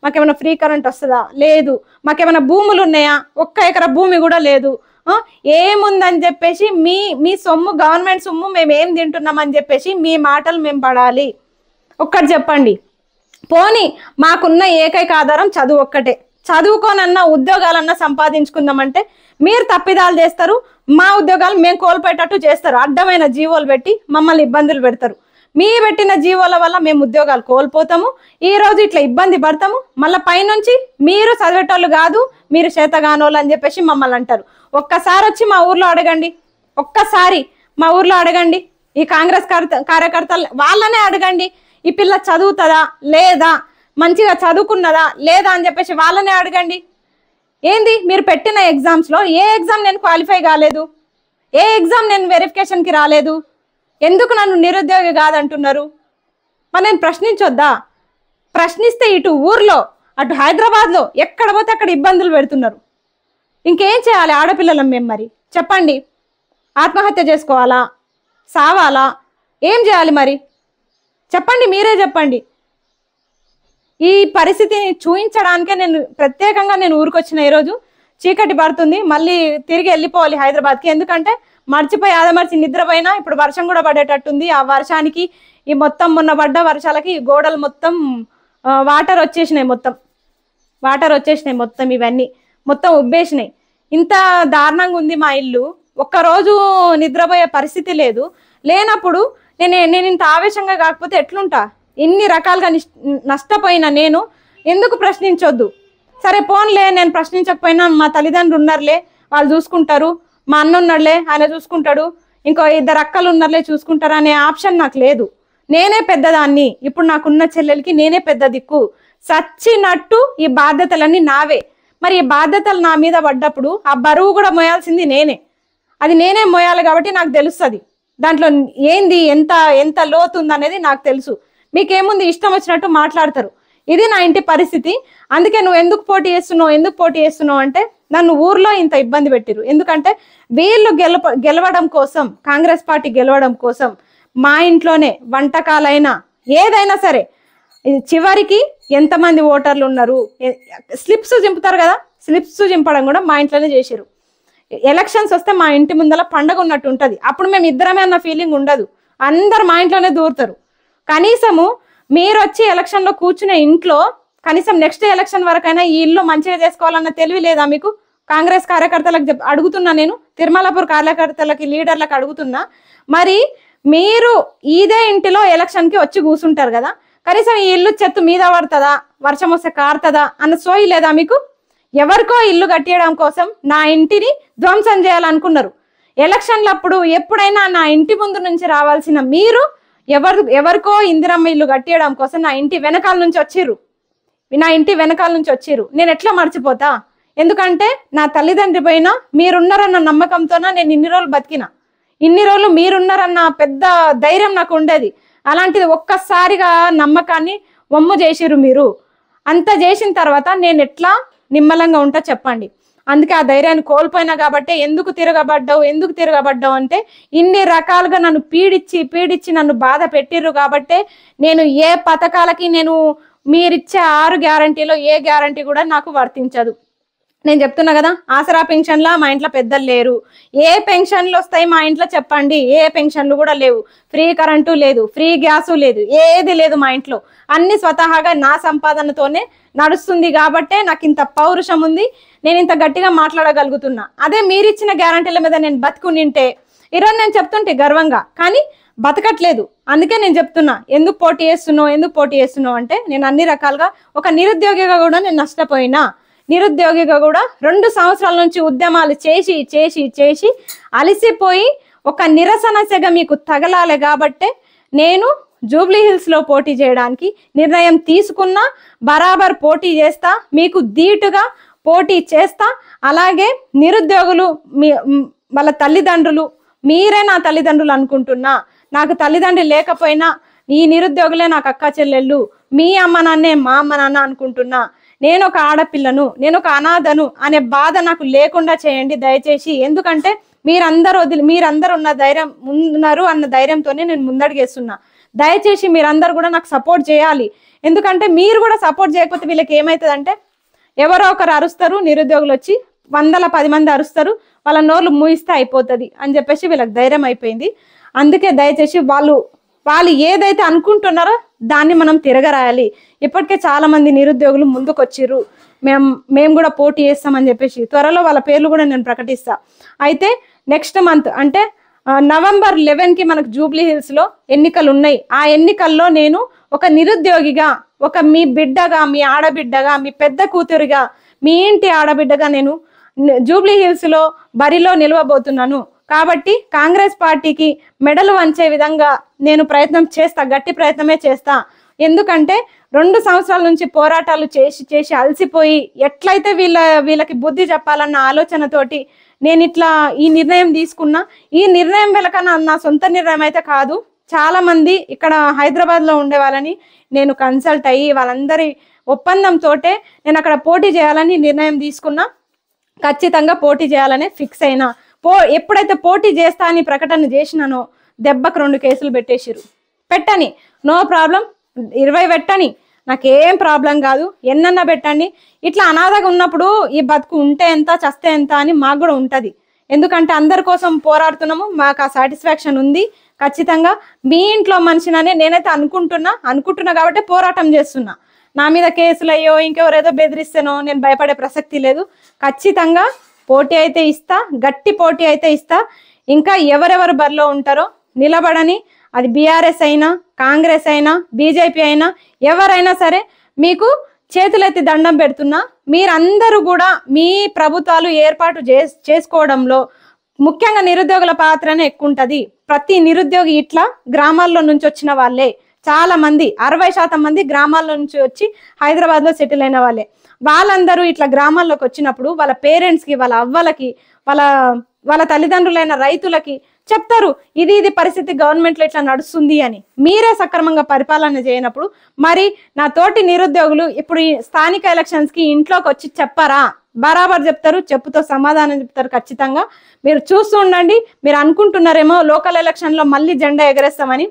మాకేమైనా ఫ్రీ కరెంట్ వస్తుందా? లేదు. మాకేమైనా భూములు ఉన్నాయా? 1 ఎకరా భూమి కూడా లేదు. ఏముందని చెప్పేసి మీ సొమ్ము, గవర్నమెంట్ సొమ్ము మేము ఏం తింటున్నామని చెప్పేసి మీ మాటలు మేము పడాలి? ఒక్కటి చెప్పండి. పోనీ మాకున్న ఏకైక ఆధారం చదువు ఒక్కటే. చదువుకోనన్నా ఉద్యోగాలన్నా సంపాదించుకుందామంటే మీరు తప్పిదాలు చేస్తారు, మా ఉద్యోగాలు మేము కోల్పోయేటట్టు చేస్తారు. అడ్డమైన జీవోలు పెట్టి మమ్మల్ని ఇబ్బందులు పెడతారు. మీ పెట్టిన జీవోల వల్ల మేము ఉద్యోగాలు కోల్పోతాము. ఈ రోజు ఇట్లా ఇబ్బంది పడతాము. మళ్ళీ పైనుంచి మీరు చదివేటోళ్ళు కాదు, మీరు చేతగానోళ్ళు అని చెప్పేసి మమ్మల్ని అంటారు. ఒక్కసారి వచ్చి మా ఊర్లో అడగండి. ఈ కాంగ్రెస్ కార్యకర్తలు వాళ్ళనే అడగండి. ఈ పిల్ల చదువుతుందా లేదా, మంచిగా చదువుకున్నదా లేదా అని చెప్పేసి వాళ్ళనే అడగండి. ఏంది మీరు పెట్టిన ఎగ్జామ్స్లో ఏ ఎగ్జామ్ నేను క్వాలిఫై కాలేదు? ఏ ఎగ్జామ్ నేను వెరిఫికేషన్కి రాలేదు? ఎందుకు నన్ను నిరుద్యోగి కాదంటున్నారు? మరి నేను ప్రశ్నించొద్దా? ప్రశ్నిస్తే ఇటు ఊర్లో అటు హైదరాబాద్లో ఎక్కడ పోతే అక్కడ ఇబ్బందులు పెడుతున్నారు. ఇంకేం చేయాలి ఆడపిల్లలం మేము? మరి చెప్పండి. ఆత్మహత్య చేసుకోవాలా? సావాలా? ఏం చేయాలి మరి చెప్పండి, మీరే చెప్పండి. ఈ పరిస్థితిని చూపించడానికే నేను ప్రత్యేకంగా ఊరికొచ్చిన. ఈరోజు చీకటి పడుతుంది, మళ్ళీ తిరిగి వెళ్ళిపోవాలి హైదరాబాద్కి. ఎందుకంటే మర్చిపోయి ఆదమర్చి నిద్రపోయినా ఇప్పుడు వర్షం కూడా పడేటట్టుంది. ఆ వర్షానికి ఈ మొత్తం మొన్న పడ్డ వర్షాలకి గోడలు మొత్తం వాటర్ వచ్చేసినాయి, మొత్తం ఇవన్నీ మొత్తం ఉబ్బేసినాయి. ఇంత దారుణంగా ఉంది మా ఇల్లు. ఒక్కరోజు నిద్రపోయే పరిస్థితి లేనప్పుడు నేను ఇంత ఆవేశంగా కాకపోతే ఎట్లుంటా? ఇన్ని రకాలుగా నష్టపోయిన నేను ఎందుకు ప్రశ్నించొద్దు? సరే పోన్లే, నేను ప్రశ్నించకపోయినా మా తల్లిదండ్రులు ఉన్నారులే, వాళ్ళు చూసుకుంటారు. మా అన్న ఉన్నాడులే, ఆయన చూసుకుంటాడు. ఇంకో 2 అక్కలు ఉన్నారులే, చూసుకుంటారు అనే ఆప్షన్ నాకు లేదు. నేనే పెద్దదాన్ని. ఇప్పుడు నాకున్న చెల్లెలకి నేనే పెద్ద దిక్కు. సచ్చినట్టు ఈ బాధ్యతలన్నీ నావే. మరి ఈ బాధ్యతలు నా మీద పడ్డప్పుడు ఆ బరువు కూడా మోయాల్సింది నేనే. అది నేనే మోయాలి కాబట్టి నాకు తెలుస్తుంది దాంట్లో ఏంది, ఎంత లోతు ఉందనేది నాకు తెలుసు. మీకేముంది, ఇష్టం వచ్చినట్టు మాట్లాడతారు. ఇది నా ఇంటి పరిస్థితి. అందుకే నువ్వు ఎందుకు పోటీ చేస్తున్నావు అంటే నన్ను ఊర్లో ఇంత ఇబ్బంది పెట్టిరు. ఎందుకంటే వీళ్ళు గెలవడం కోసం, కాంగ్రెస్ పార్టీ గెలవడం కోసం మా ఇంట్లోనే వంటకాలైనా ఏదైనా సరే చివరికి ఎంతమంది ఓటర్లు ఉన్నారు, స్లిప్స్ చింపుతారు కదా, స్లిప్స్ చింపడం కూడా మా ఇంట్లోనే చేసిరు. ఎలక్షన్స్ వస్తే మా ఇంటి ముందర పండగ ఉన్నట్టు ఉంటుంది. అప్పుడు మేము ఇద్దరమే అన్న ఫీలింగ్ ఉండదు, అందరు మా ఇంట్లోనే దూరుతారు. కనీసము మీరు వచ్చి ఎలక్షన్లో కూర్చునే ఇంట్లో కనీసం నెక్స్ట్ ఎలక్షన్ వరకైనా ఈ ఇల్లు మంచిగా చేసుకోవాలన్న తెలివి లేదా మీకు? కాంగ్రెస్ కార్యకర్తలకు అడుగుతున్నా, నేను తిరుమలాపూర్ కార్యకర్తలకి, లీడర్లకు అడుగుతున్నా. మరి మీరు ఇదే ఇంటిలో ఎలక్షన్కి వచ్చి కూర్చుంటారు కదా, కనీసం ఈ ఇల్లు చెత్త మీద పడుతుందా, వర్షం వస్తే కారుతుందా అన్న సోయి లేదా మీకు? ఎవరికో ఇల్లు కట్టేయడం కోసం నా ఇంటిని ధ్వంసం చేయాలనుకున్నారు. ఎలక్షన్లప్పుడు ఎప్పుడైనా నా ఇంటి ముందు నుంచి రావాల్సిన మీరు ఎవరికో ఇందిరమ్మ ఇల్లు కట్టేయడం కోసం నా ఇంటి వెనకాల నుంచి వచ్చిర్రు. నేను ఎట్లా మర్చిపోతా? ఎందుకంటే నా తల్లిదండ్రి పైన మీరున్నారన్న నమ్మకంతోన నేను ఇన్ని రోజులు బతికిన. ఇన్ని రోజులు మీరున్నారన్న పెద్ద ధైర్యం నాకు ఉండేది. అలాంటిది ఒక్కసారిగా నమ్మకాన్ని వమ్ము చేసిర్రు మీరు. అంత చేసిన తర్వాత నేను ఎట్లా నిమ్మలంగా ఉంటా చెప్పండి? అందుకే ఆ ధైర్యాన్ని కోల్పోయినా కాబట్టి ఎందుకు తిరగబడ్డావు అంటే ఇన్ని రకాలుగా నన్ను పీడించి నన్ను బాధ పెట్టిర్రు కాబట్టే నేను ఏ పథకాలకి, నేను మీరిచ్చే 6 గ్యారంటీలో ఏ గ్యారంటీ కూడా నాకు వర్తించదు. నేను చెప్తున్నా కదా, ఆసరా పెన్షన్లా మా ఇంట్లో పెద్దలు లేరు. ఏ పెన్షన్లు వస్తాయి మా ఇంట్లో చెప్పండి? ఏ పెన్షన్లు కూడా లేవు. ఫ్రీ కరెంటు లేదు, ఫ్రీ గ్యాసు లేదు, ఏది లేదు మా ఇంట్లో. అన్ని స్వతహాగా నా సంపాదనతోనే నడుస్తుంది కాబట్టే నాకు ఇంత పౌరుషం ఉంది, నేను ఇంత గట్టిగా మాట్లాడగలుగుతున్నా. అదే మీరిచ్చిన గ్యారంటీల మీద నేను బతుకునింటే ఈరోజు నేను చెప్తుంటే గర్వంగా, కానీ బతకట్లేదు. అందుకే నేను చెప్తున్నా, ఎందుకు పోటీ చేస్తున్నావు అంటే, నేను అన్ని రకాలుగా ఒక నిరుద్యోగిగా కూడా నేను నష్టపోయినా. నిరుద్యోగిగా కూడా 2 సంవత్సరాల నుంచి ఉద్యమాలు చేసి చేసి చేసి అలసిపోయి ఒక నిరసన సెగ మీకు తగలాలి కాబట్టే నేను జూబ్లీ హిల్స్లో పోటీ చేయడానికి నిర్ణయం తీసుకున్నా. బరాబర్ పోటీ చేస్తా, మీకు ధీటుగా పోటీ చేస్తా. అలాగే నిరుద్యోగులు వాళ్ళ తల్లిదండ్రులు, మీరే నా తల్లిదండ్రులు అనుకుంటున్నా. నాకు తల్లిదండ్రులు లేకపోయినా ఈ నిరుద్యోగులే నాకు అక్క చెల్లెళ్ళు, మీ అమ్మ నాన్నే మా అమ్మ నాన్న అనుకుంటున్నా. నేను ఒక ఆడపిల్లను, నేను ఒక అనాథను అనే బాధ నాకు లేకుండా చేయండి దయచేసి. ఎందుకంటే మీరందరూ ఉన్నారు అన్న ధైర్యంతోనే నేను ముందడుగేస్తున్నా. దయచేసి మీరందరూ కూడా నాకు సపోర్ట్ చేయాలి. ఎందుకంటే మీరు కూడా సపోర్ట్ చేయకపోతే వీళ్ళకి ఏమవుతుందంటే, ఎవరో ఒకరు అరుస్తారు, నిరుద్యోగులు వచ్చి 110 మంది అరుస్తారు, వాళ్ళ నోర్లు మూయిస్తే అయిపోతుంది అని చెప్పేసి వీళ్ళకి ధైర్యం అయిపోయింది. అందుకే దయచేసి వాళ్ళు ఏదైతే అనుకుంటున్నారో దాన్ని మనం తిరగరాయాలి. ఇప్పటికే చాలా మంది నిరుద్యోగులు ముందుకు వచ్చిర్రు, మేము కూడా పోటీ చేస్తామని చెప్పేసి. త్వరలో వాళ్ళ పేర్లు కూడా నేను ప్రకటిస్తా. అయితే నెక్స్ట్ మంత్ అంటే November 11కి మనకు జూబ్లీ హిల్స్లో ఎన్నికలు ఉన్నాయి. ఆ ఎన్నికల్లో నేను ఒక నిరుద్యోగిగా, ఒక మీ బిడ్డగా, మీ ఆడబిడ్డగా, మీ పెద్ద కూతురుగా, మీ ఇంటి ఆడబిడ్డగా నేను జూబ్లీ హిల్స్లో బరిలో నిలవబోతున్నాను. కాబట్టి కాంగ్రెస్ పార్టీకి మెడలు వంచే విధంగా నేను ప్రయత్నం చేస్తా, గట్టి ప్రయత్నమే చేస్తా. ఎందుకంటే 2 సంవత్సరాల నుంచి పోరాటాలు చేసి చేసి అలసిపోయి ఎట్లయితే వీళ్ళకి బుద్ధి చెప్పాలన్న ఆలోచనతోటి నేను ఇట్లా ఈ నిర్ణయం తీసుకున్నా. ఈ నిర్ణయం వెనక నా సొంత నిర్ణయం అయితే కాదు. చాలా మంది ఇక్కడ హైదరాబాద్లో ఉండే వాళ్ళని నేను కన్సల్ట్ అయ్యి వాళ్ళందరి ఒప్పందంతో నేను అక్కడ పోటీ చేయాలని నిర్ణయం తీసుకున్నా. ఖచ్చితంగా పోటీ చేయాలనే ఫిక్స్ అయినా. ఎప్పుడైతే పోటీ చేస్తా అని ప్రకటన చేసినానో దెబ్బకు 2 కేసులు పెట్టని, నో ప్రాబ్లం, 20 పెట్టని, నాకేం ప్రాబ్లం కాదు, ఎన్నన్నా పెట్టండి. ఇట్లా అనాథగా ఉన్నప్పుడు ఈ బతుకు ఉంటే ఎంత, చస్తే ఎంత అని మాకు కూడా ఉంటుంది. ఎందుకంటే అందరి కోసం పోరాడుతున్నాము, మాకు ఆ సాటిస్ఫాక్షన్ ఉంది. ఖచ్చితంగా మీ ఇంట్లో మనిషిననే నేనైతే అనుకుంటున్నా కాబట్టి పోరాటం చేస్తున్నా. నా మీద కేసులు అయ్యో ఇంకెవరేదో బెదిరిస్తేనో నేను భయపడే ప్రసక్తి లేదు. ఖచ్చితంగా పోటీ అయితే ఇస్తా, గట్టి పోటీ అయితే ఇస్తా. ఇంకా ఎవరెవరు బరిలో ఉంటారో నిలబడని, అది బీఆర్ఎస్ అయినా, కాంగ్రెస్ అయినా, బీజేపీ అయినా, ఎవరైనా సరే మీకు చేతులెత్తి దండం పెడుతున్నా. మీరందరూ కూడా మీ ప్రభుత్వాలు ఏర్పాటు చేసుకోవడంలో ముఖ్యంగా నిరుద్యోగుల పాత్రనే ఎక్కువ ఉంటుంది. ప్రతి నిరుద్యోగి ఇట్లా గ్రామాల్లో నుంచి వచ్చిన వాళ్ళే. చాలా మంది 60% మంది గ్రామాల్లో నుంచి వచ్చి హైదరాబాద్లో సెటిల్ అయిన వాళ్ళే. వాళ్ళందరూ ఇట్లా గ్రామాల్లోకి వచ్చినప్పుడు వాళ్ళ పేరెంట్స్కి, వాళ్ళ అవ్వలకి, వాళ్ళ తల్లిదండ్రులైన రైతులకి చెప్తారు, ఇది పరిస్థితి గవర్నమెంట్లో ఇట్లా నడుస్తుంది అని. మీరే సక్రమంగా పరిపాలన చేయనప్పుడు మరి నా తోటి నిరుద్యోగులు ఇప్పుడు స్థానిక ఎలక్షన్స్కి ఇంట్లోకి వచ్చి చెప్పారా? బరాబర్ చెప్తారు, చెప్పుతో సమాధానం చెప్తారు. ఖచ్చితంగా మీరు చూస్తూ ఉండండి. మీరు అనుకుంటున్నారేమో లోకల్ ఎలక్షన్లో మళ్ళీ జెండా ఎగరేస్తామని.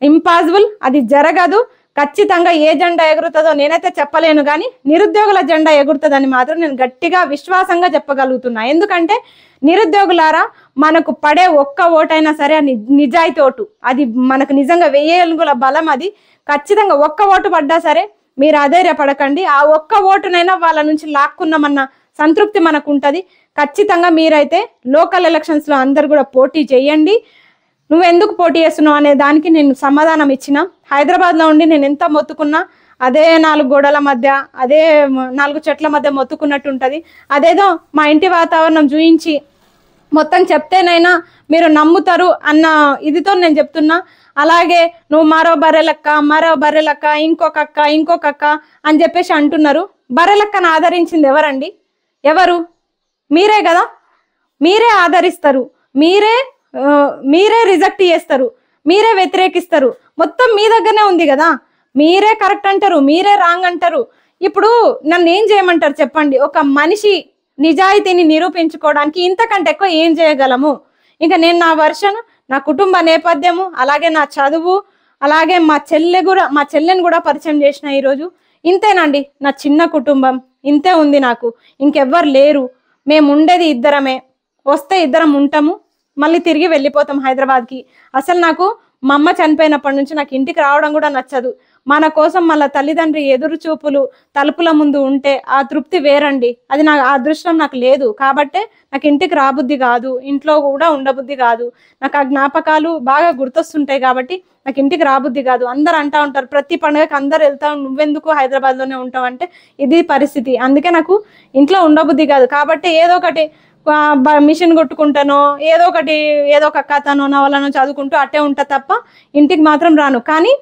ఇంపాసిబుల్, అది జరగదు. ఖచ్చితంగా ఏ జెండా ఎగురుతుందో నేనైతే చెప్పలేను, కానీ నిరుద్యోగుల జెండా ఎగురుతుందని మాత్రం నేను గట్టిగా విశ్వాసంగా చెప్పగలుగుతున్నా. ఎందుకంటే నిరుద్యోగులారా, మనకు పడే ఒక్క ఓటైనా సరే అది నిజాయితీ ఓటు, అది మనకు నిజంగా 1000 ఏనుగుల బలం. అది ఖచ్చితంగా ఒక్క ఓటు పడ్డా సరే మీరు అధైర్యపడకండి. ఆ ఒక్క ఓటునైనా వాళ్ళ నుంచి లాక్కున్నామన్న సంతృప్తి మనకు ఉంటుంది. ఖచ్చితంగా మీరైతే లోకల్ ఎలక్షన్స్లో అందరు కూడా పోటీ చేయండి. నువ్వు ఎందుకు పోటీ చేస్తున్నావు అనే దానికి నేను సమాధానం ఇచ్చిన. హైదరాబాద్లో ఉండి నేను ఎంత మొత్తుకున్నా అదే 4 గోడల మధ్య, అదే 4 చెట్ల మధ్య మొత్తుకున్నట్టు ఉంటుంది. అదేదో మా ఇంటి వాతావరణం చూయించి మొత్తం చెప్తేనైనా మీరు నమ్ముతారు అన్న ఇదితో నేను చెప్తున్నా. అలాగే నువ్వు మరో బర్రెలక్క, ఇంకొక అని చెప్పేసి అంటున్నారు. బర్రెలక్కను ఆదరించింది ఎవరండి? ఎవరు? మీరే కదా. మీరే ఆదరిస్తారు, మీరే రిజెక్ట్ చేస్తారు, మీరే వ్యతిరేకిస్తారు. మొత్తం మీ దగ్గరనే ఉంది కదా. మీరే కరెక్ట్ అంటారు, మీరే రాంగ్ అంటారు. ఇప్పుడు నన్ను ఏం చేయమంటారు చెప్పండి? ఒక మనిషి నిజాయితీని నిరూపించుకోవడానికి ఇంతకంటే ఎక్కువ ఏం చేయగలము? ఇంకా నేను నా వర్షన్, నా కుటుంబ నేపథ్యము, అలాగే నా చదువు, అలాగే మా చెల్లెని కూడా పరిచయం చేసిన ఈరోజు. ఇంతేనండి నా చిన్న కుటుంబం. ఇంతే ఉంది నాకు, ఇంకెవ్వరు లేరు, మేము ఉండేది ఇద్దరమే, వస్తే ఇద్దరం ఉంటాము, మళ్ళీ తిరిగి వెళ్ళిపోతాం హైదరాబాద్కి. అసలు నాకు మా అమ్మ చనిపోయినప్పటి నుంచి నాకు ఇంటికి రావడం కూడా నచ్చదు. మన కోసం మళ్ళీ తల్లిదండ్రి ఎదురు చూపులు తలుపుల ముందు ఉంటే ఆ తృప్తి వేరండి. అది నాకు ఆ అదృష్టం నాకు లేదు కాబట్టి నాకు ఇంటికి రాబుద్ధి కాదు, ఇంట్లో కూడా ఉండబుద్ధి కాదు. నాకు ఆ జ్ఞాపకాలు బాగా గుర్తొస్తుంటాయి కాబట్టి నాకు ఇంటికి రాబుద్ధి కాదు. అందరు అంటూ ఉంటారు ప్రతి పండుగకి, అందరు వెళ్తావు, నువ్వెందుకు హైదరాబాద్లోనే ఉంటావు అంటే ఇది పరిస్థితి. అందుకే నాకు ఇంట్లో ఉండబుద్ధి కాదు. కాబట్టి ఏదో ఒకటి మిషన్ కొట్టుకుంటానో ఏదో ఒక కథనో నవలను చదువుకుంటూ అట్టే ఉంటా తప్ప ఇంటికి మాత్రం రాను. కానీ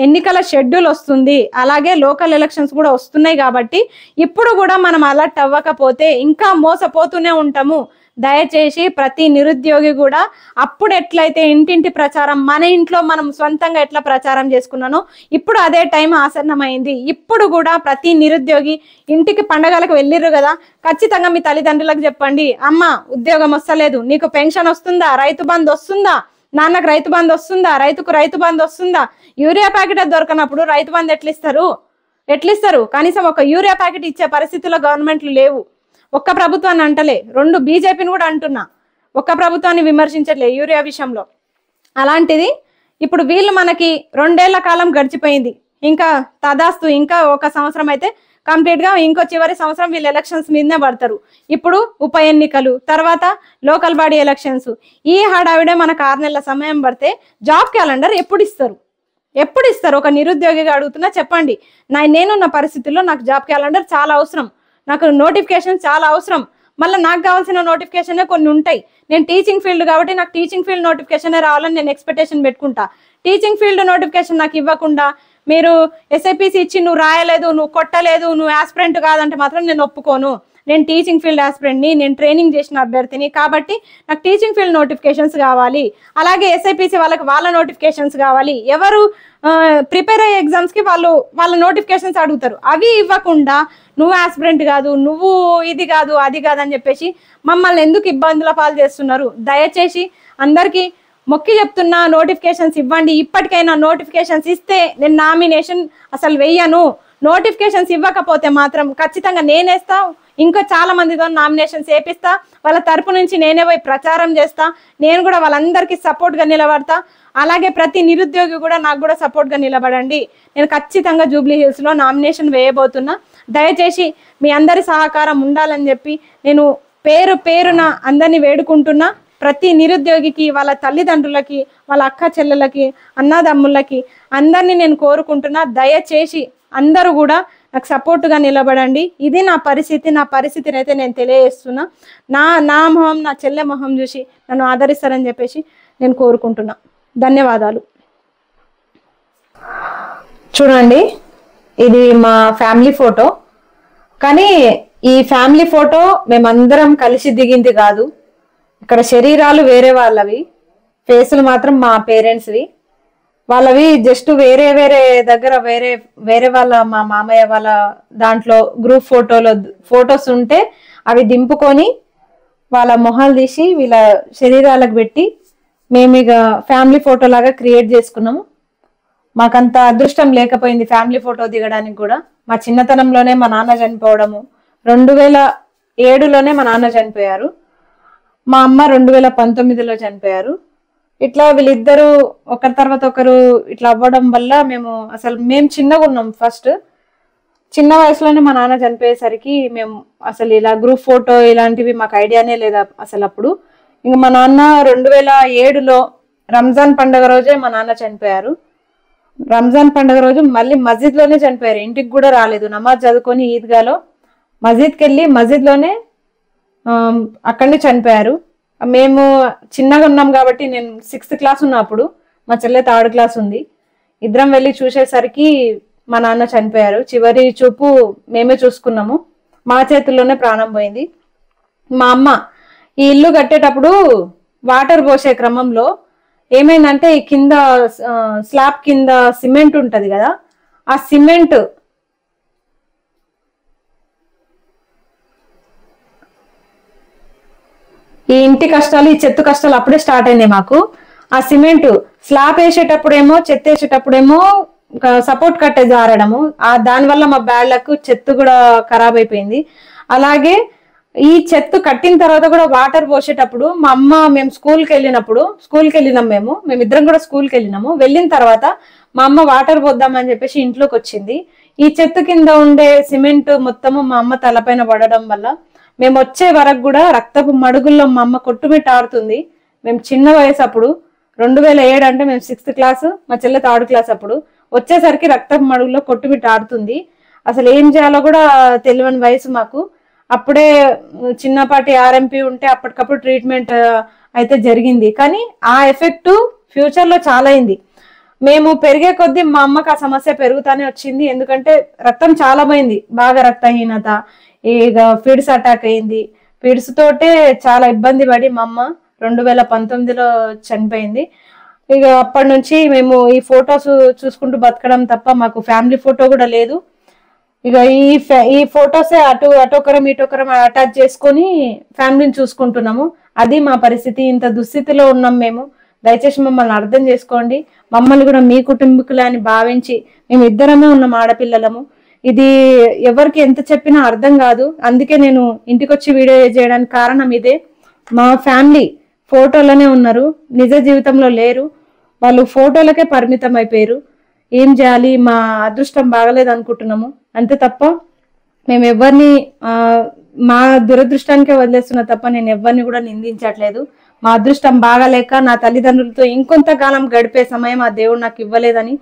ఎన్నికల షెడ్యూల్ వస్తుంది, అలాగే లోకల్ ఎలక్షన్స్ కూడా వస్తున్నాయి కాబట్టి ఇప్పుడు కూడా మనం అలర్ట్ అవ్వకపోతే ఇంకా మోసపోతూనే ఉంటాము. దయచేసి ప్రతి నిరుద్యోగి కూడా అప్పుడు ఎట్లయితే ఇంటింటి ప్రచారం మన ఇంట్లో మనం సొంతంగా ఎట్లా ప్రచారం చేసుకున్నానో ఇప్పుడు అదే టైం ఆసన్నమైంది. ఇప్పుడు కూడా ప్రతి నిరుద్యోగి ఇంటికి పండగలకు వెళ్ళిర్రు కదా, ఖచ్చితంగా మీ తల్లిదండ్రులకు చెప్పండి, అమ్మ ఉద్యోగం వస్తలేదు, నీకు పెన్షన్ వస్తుందా, రైతు బంధు వస్తుందా, నాన్నకు రైతు బంధు వస్తుందా, రైతుకు రైతు బంధు వస్తుందా. Urea packet దొరకనప్పుడు Rythu Bandhu ఎట్లిస్తారు? కనీసం ఒక యూరియా ప్యాకెట్ ఇచ్చే పరిస్థితుల్లో గవర్నమెంట్లు లేవు. ఒక్క ప్రభుత్వాన్ని అంటలే, 2 బీజేపీని కూడా అంటున్నా, ఒక్క ప్రభుత్వాన్ని విమర్శించట్లే యూరియా విషయంలో. అలాంటిది ఇప్పుడు వీళ్ళు మనకి 2 ఏళ్ల కాలం గడిచిపోయింది, ఇంకా తదాస్తు ఇంకా 1 సంవత్సరం అయితే కంప్లీట్గా, ఇంకో చివరి సంవత్సరం వీళ్ళు ఎలక్షన్స్ మీదనే పడతారు. ఇప్పుడు ఉప ఎన్నికలు, తర్వాత లోకల్ బాడీ ఎలక్షన్స్, ఈ హడావిడే మనకు 6 నెలల సమయం పడితే జాబ్ క్యాలెండర్ ఎప్పుడు ఇస్తారు? ఒక నిరుద్యోగిగా అడుగుతున్నా, చెప్పండి. నేనున్న పరిస్థితుల్లో నాకు జాబ్ క్యాలెండర్ చాలా అవసరం, నాకు నోటిఫికేషన్ చాలా అవసరం. మళ్ళీ నాకు కావాల్సిన నోటిఫికేషనే కొన్ని ఉంటాయి. నేను టీచింగ్ ఫీల్డ్ కాబట్టి నాకు టీచింగ్ ఫీల్డ్ నోటిఫికేషనే రావాలని నేను ఎక్స్పెక్టేషన్ పెట్టుకుంటా. టీచింగ్ ఫీల్డ్ నోటిఫికేషన్ నాకు ఇవ్వకుండా మీరు ఎస్ఐపిసి ఇచ్చి నువ్వు రాయలేదు, నువ్వు కొట్టలేదు, నువ్వు ఆస్పిరెంట్ కాదంటే మాత్రం నేను ఒప్పుకోను. నేను టీచింగ్ ఫీల్డ్ ఆస్పిరెంట్ని, నేను ట్రైనింగ్ చేసిన అభ్యర్థిని కాబట్టి నాకు టీచింగ్ ఫీల్డ్ నోటిఫికేషన్స్ కావాలి. అలాగే ఎస్ఐపిసి వాళ్ళ నోటిఫికేషన్స్ కావాలి. ఎవరు ప్రిపేర్ అయ్యే ఎగ్జామ్స్కి వాళ్ళ నోటిఫికేషన్స్ అడుగుతారు. అవి ఇవ్వకుండా నువ్వు ఆస్పిరెంట్ కాదు, నువ్వు ఇది కాదు, అది కాదు అని చెప్పేసి మమ్మల్ని ఎందుకు ఇబ్బందుల పాలు చేస్తున్నారు? దయచేసి అందరికీ మొక్కి చెప్తున్నా, నోటిఫికేషన్స్ ఇవ్వండి. ఇప్పటికైనా నోటిఫికేషన్స్ ఇస్తే నేను నామినేషన్ అసలు వెయ్యను. నోటిఫికేషన్స్ ఇవ్వకపోతే మాత్రం ఖచ్చితంగా నేనేస్తా, ఇంకా చాలా మందితో నామినేషన్స్ వేపిస్తా, వాళ్ళ తరపు నుంచి నేనే పోయి ప్రచారం చేస్తా, నేను కూడా వాళ్ళందరికీ సపోర్ట్గా నిలబడతా. అలాగే ప్రతి నిరుద్యోగి కూడా నాకు కూడా సపోర్ట్గా నిలబడండి. నేను ఖచ్చితంగా జూబ్లీ హిల్స్లో నామినేషన్ వేయబోతున్నా. దయచేసి మీ అందరి సహకారం ఉండాలని చెప్పి నేను పేరున అందరినీ వేడుకుంటున్నా. ప్రతి నిరుద్యోగికి, వాళ్ళ తల్లిదండ్రులకి, వాళ్ళ అక్క చెల్లెలకి, అన్నదమ్ములకి అందరినీ నేను కోరుకుంటున్నా. దయచేసి అందరూ కూడా నాకు సపోర్టుగా నిలబడండి. ఇది నా పరిస్థితిని అయితే నేను తెలియజేస్తున్నా. నా మొహం, నా చెల్లె మొహం చూసి నన్ను ఆదరిస్తారని చెప్పేసి నేను కోరుకుంటున్నా. ధన్యవాదాలు. చూడండి, ఇది మా ఫ్యామిలీ ఫోటో. కానీ ఈ ఫ్యామిలీ ఫోటో మేమందరం కలిసి దిగింది కాదు. ఇక్కడ శరీరాలు వేరే వాళ్ళవి, ఫేసులు మాత్రం మా పేరెంట్స్వి. వాళ్ళవి జస్ట్ వేరే దగ్గర వేరే వాళ్ళ మా మామయ్య వాళ్ళ దాంట్లో గ్రూప్ ఫోటోస్ ఉంటే అవి దింపుకొని వాళ్ళ మొహాలు తీసి వీళ్ళ శరీరాలకు పెట్టి మేము ఇక ఫ్యామిలీ ఫోటో లాగా క్రియేట్ చేసుకున్నాము. మాకంత అదృష్టం లేకపోయింది ఫ్యామిలీ ఫోటో దిగడానికి కూడా. మా చిన్నతనంలోనే మా నాన్న చనిపోవడము, 2007లోనే మా నాన్న చనిపోయారు, మా అమ్మ 2019లో చనిపోయారు. ఇట్లా వీళ్ళిద్దరూ ఒకరి తర్వాత ఒకరు ఇట్లా అవ్వడం వల్ల మేము చిన్నగా ఉన్నాం. ఫస్ట్ చిన్న వయసులోనే మా నాన్న చనిపోయేసరికి మేము అసలు ఇలా గ్రూప్ ఫోటో ఇలాంటివి మాకు ఐడియానే లేదా అసలు. అప్పుడు ఇంక మా నాన్న 2007లో రంజాన్ పండుగ రోజే మా నాన్న చనిపోయారు. రంజాన్ పండుగ రోజు మళ్ళీ మస్జిద్లోనే చనిపోయారు, ఇంటికి కూడా రాలేదు. నమాజ్ చదువుకొని ఈద్గాలో మస్జిద్కి వెళ్ళి మస్జిద్లోనే అక్కడనే చనిపోయారు. మేము చిన్నగా ఉన్నాం కాబట్టి నేను 6th క్లాస్ ఉన్నప్పుడు, మా చెల్లె 3rd క్లాస్ ఉంది. ఇద్దరం వెళ్ళి చూసేసరికి మా నాన్న చనిపోయారు. చివరి చూపు మేమే చూసుకున్నాము. మా చేతుల్లోనే ప్రాణం పోయింది. మా అమ్మ ఈ ఇల్లు కట్టేటప్పుడు వాటర్ పోసే క్రమంలో ఏమైందంటే ఈ కింద స్లాబ్ కింద సిమెంట్ ఉంటది కదా, ఆ సిమెంట్ ఈ ఇంటి కష్టాలు, ఈ చెత్త కష్టాలు అప్పుడే స్టార్ట్ అయినాయి మాకు. ఆ సిమెంట్ స్లాబ్ వేసేటప్పుడేమో, చెత్త వేసేటప్పుడేమో సపోర్ట్ కట్టే జారడము, దానివల్ల మా బ్యాడ్లకు చెత్త కూడా ఖరాబ్ అయిపోయింది. అలాగే ఈ చెత్త కట్టిన తర్వాత కూడా వాటర్ పోసేటప్పుడు మా అమ్మ, మేము స్కూల్కి వెళ్ళినాం, మేమిద్దరం కూడా స్కూల్కి వెళ్ళినాము. వెళ్ళిన తర్వాత మా అమ్మ వాటర్ పోద్దామని చెప్పేసి ఇంట్లోకి వచ్చింది. ఈ చెత్త కింద ఉండే సిమెంట్ మొత్తము మా అమ్మ తలపైన పడడం వల్ల మేము వచ్చే వరకు కూడా రక్తపు మడుగుల్లో మా అమ్మ కొట్టుమిట్ట ఆడుతుంది. మేము చిన్న వయసు అప్పుడు 2007 అంటే మేము 6th క్లాస్, మా చెల్లె 3rd క్లాస్. అప్పుడు వచ్చేసరికి రక్తపు మడుగుల్లో కొట్టుమిట్ట ఆడుతుంది. అసలు ఏం చేయాలో కూడా తెలియని వయసు మాకు. అప్పుడే చిన్నపాటి ఆర్ఎంపీ ఉంటే అప్పటికప్పుడు ట్రీట్మెంట్ అయితే జరిగింది. కానీ ఆ ఎఫెక్ట్ ఫ్యూచర్ లో చాలా అయింది. మేము పెరిగే కొద్దీ మా అమ్మకి ఆ సమస్య పెరుగుతానే వచ్చింది. ఎందుకంటే రక్తం చాలా పోయింది, బాగా రక్తహీనత, ఇక ఫిడ్స్ అటాక్ అయింది. ఫిడ్స్ తోటే చాలా ఇబ్బంది పడి మా అమ్మ 2019లో చనిపోయింది. ఇక అప్పటి నుంచి మేము ఈ ఫొటోస్ చూసుకుంటూ బతకడం తప్ప మాకు ఫ్యామిలీ ఫోటో కూడా లేదు. ఇక ఈ ఫొటోసే అటొకరం ఇటొకరం అటాచ్ చేసుకొని ఫ్యామిలీని చూసుకుంటున్నాము. అది మా పరిస్థితి. ఇంత దుస్థితిలో ఉన్నాం మేము. దయచేసి మమ్మల్ని అర్థం చేసుకోండి. మమ్మల్ని కూడా మీ కుటుంబీకులే అని భావించి, మేము ఇద్దరమే ఉన్నాం ఆడపిల్లలము. ఇది ఎవరికి ఎంత చెప్పినా అర్థం కాదు. అందుకే నేను ఇంటికి వచ్చి వీడియో చేయడానికి కారణం ఇదే. మా ఫ్యామిలీ ఫోటోలోనే ఉన్నారు, నిజ జీవితంలో లేరు. వాళ్ళు ఫోటోలకే పరిమితం అయిపోయారు. ఏం చేయాలి, మా అదృష్టం బాగలేదు అనుకుంటున్నాము అంతే తప్ప మేము ఎవరిని మా దురదృష్టానికే వదిలేస్తున్నా తప్ప నేను ఎవరిని కూడా నిందించట్లేదు. మా అదృష్టం బాగాలేక నా తల్లిదండ్రులతో ఇంకొంతకాలం గడిపే సమయం ఆ దేవుడు నాకు ఇవ్వలేదని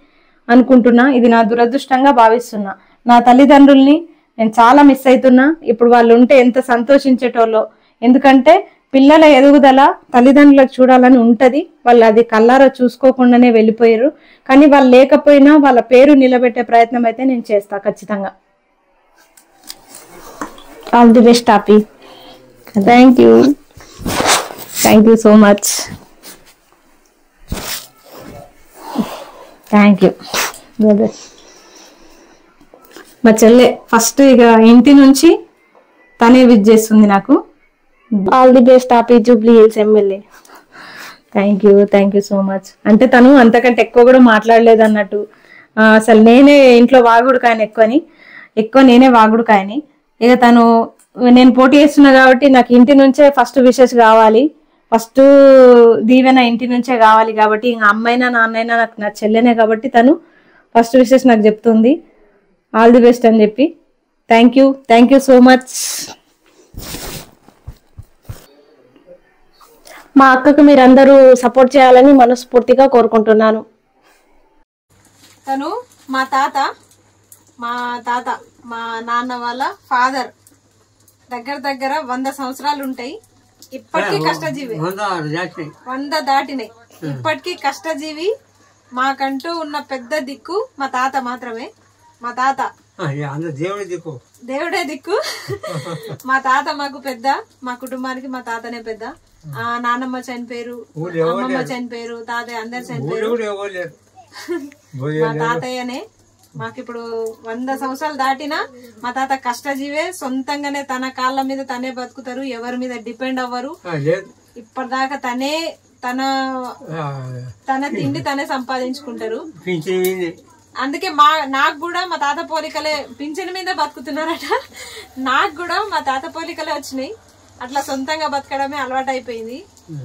అనుకుంటున్నా. ఇది నా దురదృష్టంగా భావిస్తున్నా. నా తల్లిదండ్రుల్ని నేను చాలా మిస్ అవుతున్నా. ఇప్పుడు వాళ్ళు ఉంటే ఎంత సంతోషించేటోళ్ళో. ఎందుకంటే పిల్లల ఎదుగుదల తల్లిదండ్రులకు చూడాలని ఉంటది. వాళ్ళు అది కల్లారా చూసుకోకుండానే వెళ్ళిపోయారు. కానీ వాళ్ళు లేకపోయినా వాళ్ళ పేరు నిలబెట్టే ప్రయత్నం అయితే నేను చేస్తా ఖచ్చితంగా. All the best Tapi. Thank you so much. Thank you. మా చెల్లె ఫస్ట్ ఇక ఇంటి నుంచి తనే విజ్ చేస్తుంది నాకు. All the best Tapi, Jubilee Hills MLA. Thank you so much. అంటే తను అంతకంటే ఎక్కువ కూడా మాట్లాడలేదు అన్నట్టు. అసలు నేనే ఇంట్లో వాగుడుకాయని ఎక్కువ నేనే వాగుడుకాయని. ఇక తను నేను పోటీ చేస్తున్నా కాబట్టి నాకు ఇంటి నుంచే ఫస్ట్ విషెస్ కావాలి, ఫస్ట్ దీవెన ఇంటి నుంచే కావాలి. కాబట్టి ఇంకా అమ్మైనా నాన్నైనా నాకు నా చెల్లెనే కాబట్టి తను ఫస్ట్ విషెస్ నాకు చెప్తుంది. ఆల్ ది బెస్ట్ అని చెప్పి. Thank you so much. మా అక్కకు మీరందరూ సపోర్ట్ చేయాలని మనస్ఫూర్తిగా కోరుకుంటున్నాను. తను మా తాత మా నాన్న వాళ్ళ ఫాదర్ దగ్గర 100 సంవత్సరాలు ఉంటాయి. ఇప్పటికీ కష్టజీవి, 100 దాటినాయి. ఇప్పటికీ కష్టజీవి. మాకంటూ ఉన్న పెద్ద దిక్కు మా తాత మాత్రమే. మా తాత దేవుడే దిక్కు. మా తాత మాకు పెద్ద, మా కుటుంబానికి మా తాతనే పెద్ద. నానమ్మ చనిపోయారు, అమ్మమ్మ చనిపోయారు, తాతయ్య అందరు చనిపోయారు. మా తాతయ్యనే మాకిప్పుడు 100 సంవత్సరాలు దాటినా మా తాత కష్టజీవే. సొంతంగానే తన కాళ్ళ మీద తనే బతుకుతారు, ఎవరి మీద డిపెండ్ అవ్వరు. ఇప్పటిదాకా తన తిండి తనే సంపాదించుకుంటారు. అందుకే నాకు కూడా మా తాత పోలికలే, పింఛన్ మీద బతుకుతున్నారట. నాకు కూడా మా తాత పోలికలే వచ్చినాయి. అట్లా సొంతంగా బతకడమే అలవాటు అయిపోయింది.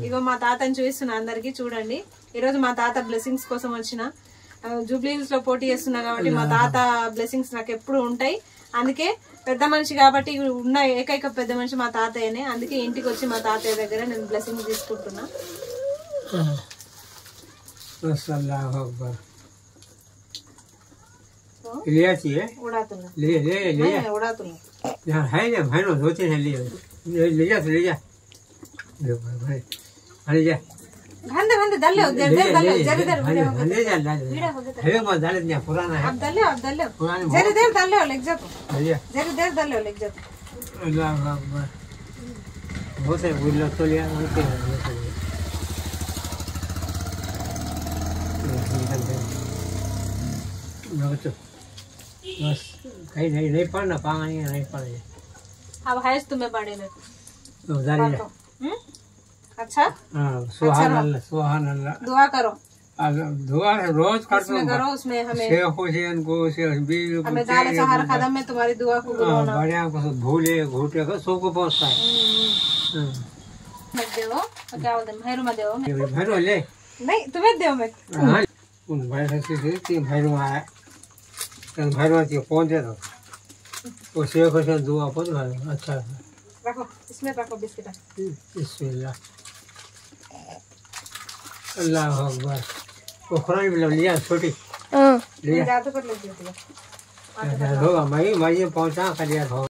ఇగో మా తాతని చూపిస్తున్నా అందరికి, చూడండి. ఈరోజు మా తాత బ్లెస్సింగ్స్ కోసం వచ్చిన. జూబ్లీ హిల్స్ లో పోటీ చేస్తున్నా కాబట్టి మా తాత బ్లెస్సింగ్స్ నాకు ఎప్పుడు ఉంటాయి. అందుకే పెద్ద మనిషి కాబట్టి ఉన్న ఏకైక పెద్ద మనిషి మా తాతయ్యనే. అందుకే ఇంటికి వచ్చి మా తాతయ్య దగ్గర నేను బ్లెస్సింగ్స్ తీసుకుంటున్నా. बस कहीं नहीं पढ़ना पाएंगे नहीं पढ़ेंगे अब है तुम्हें पढ़े ना उधर अच्छा हाँ सुहान अल्लाह दुआ करो दुआ रोज करता उसमें हूँ करो, उसमें हमें शेख हुसैन को शेख बीवी को हमें दाल सहारा कदम में तुम्हारी दुआ को बुलाना बढ़िया को सब भूले घूटे को सबको पहुँचता है मत दो क्या बोलते हैं भैरू मत दो भैरव ले नहीं तुम्हें दो मत हाँ उन भैरव से तीन भैरव आया भैरव की पहुँच दे दो वो शेख हुसैन दुआ पहुँच भैरव अच्छा रखो इसमें रखो बिस्किट बिस्मिल्लाह अल्लाह अकबर वो खुरान भी लिया छोटी लिया ज्यादा कर लीजिए होगा मैं पहुँचा कर लिया